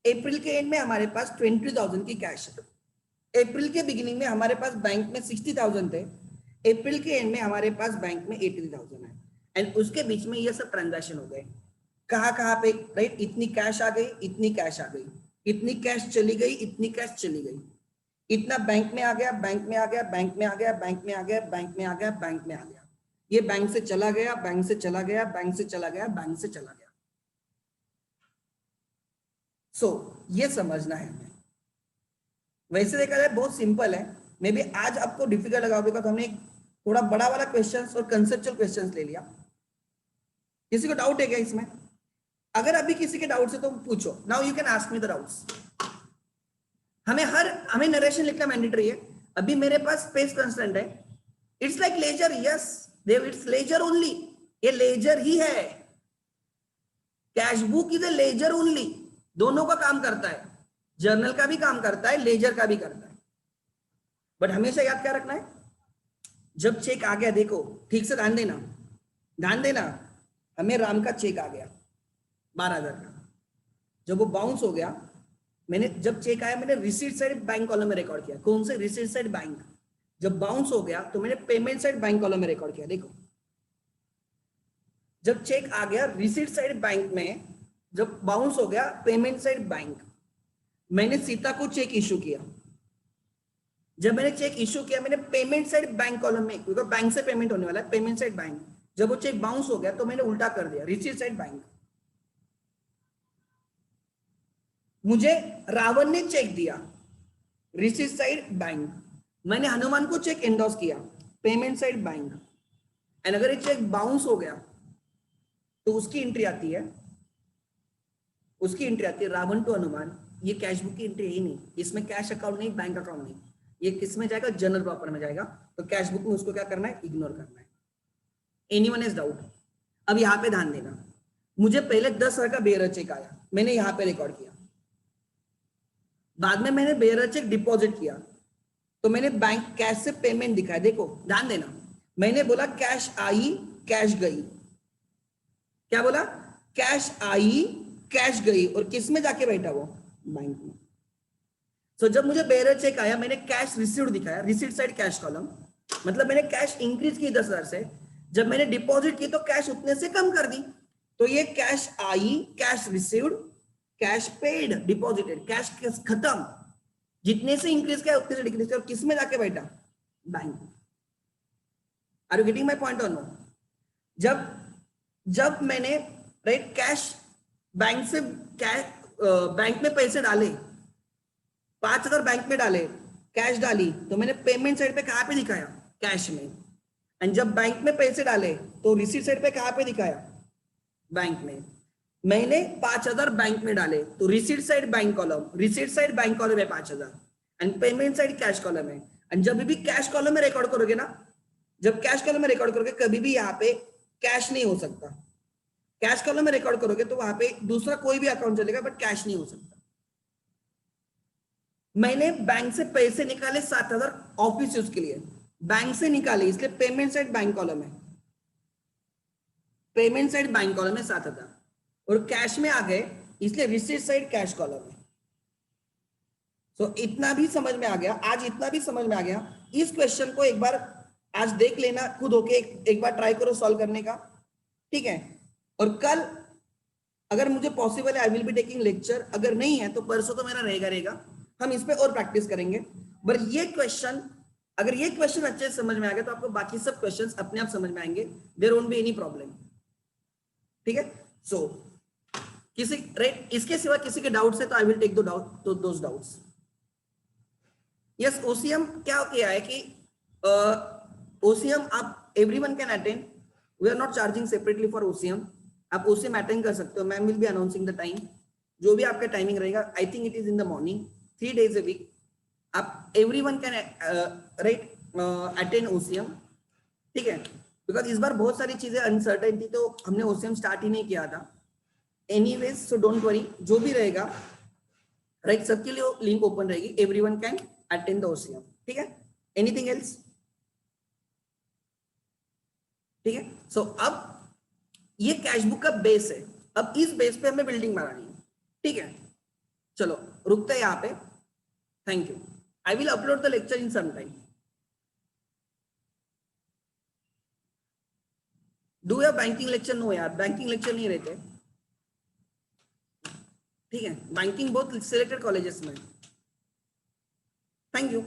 अप्रैल के एंड में हमारे पास 20,000 की कैश है। अप्रैल के बिगिनिंग में हमारे पास बैंक में 60,000 थे, अप्रैल के एंड में हमारे पास बैंक में 83,000 है, एंड उसके बीच में ये सब ट्रांजैक्शन हो गए। कहाँ पे, राइट, इतनी कैश आ गई, इतनी कैश आ गई, इतनी कैश चली गई, इतनी कैश चली गई, इतना बैंक में आ गया, बैंक में आ गया, बैंक में आ गया, बैंक में आ गया, बैंक में आ गया, बैंक में आ गया, ये बैंक से चला गया, बैंक से चला गया, बैंक से चला गया, बैंक से चला गया। सो ये समझना है हमें। वैसे देखा जाए बहुत सिंपल है, मे बी आज आपको डिफिकल्ट लगा बिकॉज हमने थोड़ा बड़ा वाला क्वेश्चंस और कंसेप्चुअल क्वेश्चंस ले लिया। किसी को डाउट है क्या इसमें? अगर अभी किसी के डाउट है तो पूछो, now you can ask me the doubts. हमें नरेशन लिखना मैंडेटरी है। अभी मेरे पास स्पेस कंस्टेंट है, it's like ledger, yes Dev, it's ledger only, ये लेजर ही है। Cash book is a ledger only, दोनों का काम करता है, जर्नल का भी काम करता है, लेजर का भी करता है। बट हमेशा याद क्या रखना है, जब चेक आ गया, देखो ठीक से ध्यान देना, हमें राम का चेक आ गया 12,000 का, जब वो बाउंस हो गया, मैंने जब चेक आया मैंने रिसीट साइड बैंक कॉलम में रिकॉर्ड किया। कौन से? Receipt side bank. जब बाउंस हो गया तो मैंने पेमेंट साइड बैंक कॉलम में रिकॉर्ड किया। देखो जब चेक आ गया रिसीट साइड बैंक में, जब बाउंस हो गया पेमेंट साइड बैंक, मैंने सीता को चेक इशू किया। जब मैंने चेक इशू किया मैंने पेमेंट साइड बैंक कॉलम में, क्योंकि बैंक से पेमेंट होने वाला है, पेमेंट साइड बैंक। जब वो चेक बाउंस हो गया तो मैंने उल्टा कर दिया, रिसीट साइड बैंक। मुझे रावण ने चेक दिया, रिसीट साइड बैंक। मैंने हनुमान को चेक एंडोर्स किया, पेमेंट साइड बैंक। एंड अगर ये चेक बाउंस हो गया तो उसकी एंट्री आती है, रावण टू हनुमान। ये कैश बुक की एंट्री ही नहीं, इसमें कैश अकाउंट नहीं, बैंक अकाउंट नहीं, ये किस में जाएगा? जनरल प्रॉपर में जाएगा। तो कैश बुक में उसको क्या करना है? इग्नोर करना है। Anyone is doubt? अब यहाँ पे ध्यान देना, मुझे पहले 10,000 का बेयर चेक आया, मैंने यहाँ पे रिकॉर्ड किया। बाद में मैंने बेयर चेक डिपॉजिट किया तो मैंने बैंक कैश से पेमेंट दिखाया। देखो ध्यान देना, मैंने बोला कैश आई कैश गई, क्या बोला? कैश आई कैश गई, और किस में जाके बैठा वो? बैंक में। तो जब मुझे बेयर चेक आया मैंने कैश रिसीव्ड दिखाया, रिसीट साइड कैश कॉलम, मतलब मैंने कैश इंक्रीज की 10,000 से। जब मैंने डिपॉजिट की तो कैश उतने से कम कर दी, तो ये cash I cash received cash paid deposited, cash खत्म। जितने से इंक्रीज किया उतने से डिक्रीज किया, और किस में जाके बैठा? Bank. Are you getting my point or no? जब मैंने राइट कैश बैंक से बैंक में पैसे डाले, 5,000 बैंक में डाले, कैश डाली, तो मैंने पेमेंट साइड पे कहां पे दिखाया? कैश में। एंड जब बैंक में पैसे डाले तो रिसीट साइड पे कहाँ पे दिखाया, बैंक में। मैंने 5,000 बैंक में डाले तो receipt side bank column, receipt side bank column है 5,000 and payment side cash column है। एंड जब भी कैश कॉलम में रिकॉर्ड करोगे ना, जब कैश कॉलम में रिकॉर्ड करोगे कभी भी यहाँ पे कैश नहीं हो सकता। कैश कॉलम में रिकॉर्ड करोगे तो वहां पे दूसरा कोई भी अकाउंट चलेगा बट कैश नहीं हो सकता। मैंने बैंक से पैसे निकाले 7,000 ऑफिस यूज के लिए, बैंक से निकाले इसलिए पेमेंट साइड बैंक कॉलम है, पेमेंट साइड बैंक कॉलम है 7,000 और कैश में आ गए इसलिए रिसीट साइड कैश कॉलम है। सो इतना भी समझ में आ गया, आज इतना भी समझ में आ गया। इस क्वेश्चन को एक बार आज देख लेना खुद होके, एक बार ट्राई करो सॉल्व करने का, ठीक है। और कल अगर मुझे पॉसिबल है आई विल बी टेकिंग लेक्चर, अगर नहीं है तो परसों तो मेरा रहेगा, हम इस पे और प्रैक्टिस करेंगे। बट ये क्वेश्चन, अगर ये क्वेश्चन अच्छे से समझ में आ गया तो आपको बाकी सब क्वेश्चंस अपने आप समझ में आएंगे, there won't be any problem, ठीक है। सो किसी राइट, इसके सिवा किसी के डाउट्स है तो I will take those doubts. Yes, OCM क्या किया है कि ओसीएम आप everyone can attend, we are not charging separately for OCM, आप ओसीएम अटेंड कर सकते हो। Ma'am will be announcing the time, जो भी आपका टाइमिंग रहेगा, I think it is in the morning, 3 days a week, आप everyone can right attend OCM, ठीक है। बिकॉज इस बार बहुत सारी चीजें अनसर्टेन थी तो हमने ओसीएम स्टार्ट ही नहीं किया था। एनीवेज सो डोंट वरी, जो भी रहेगा राइट सबके लिए लिंक ओपन रहेगी, everyone can attend the OCM, ठीक है। एनीथिंग एल्स, ठीक है। सो अब ये कैश बुक का बेस है, अब इस बेस पे हमें बिल्डिंग बनानी है, ठीक है। चलो रुकते हैं यहाँ पे, thank you. I will upload the lecture in some time. Do you banking lecture? No यार, बैंकिंग लेक्चर नहीं रहते, ठीक है। बैंकिंग बहुत सिलेक्टेड कॉलेजेस में। Thank you.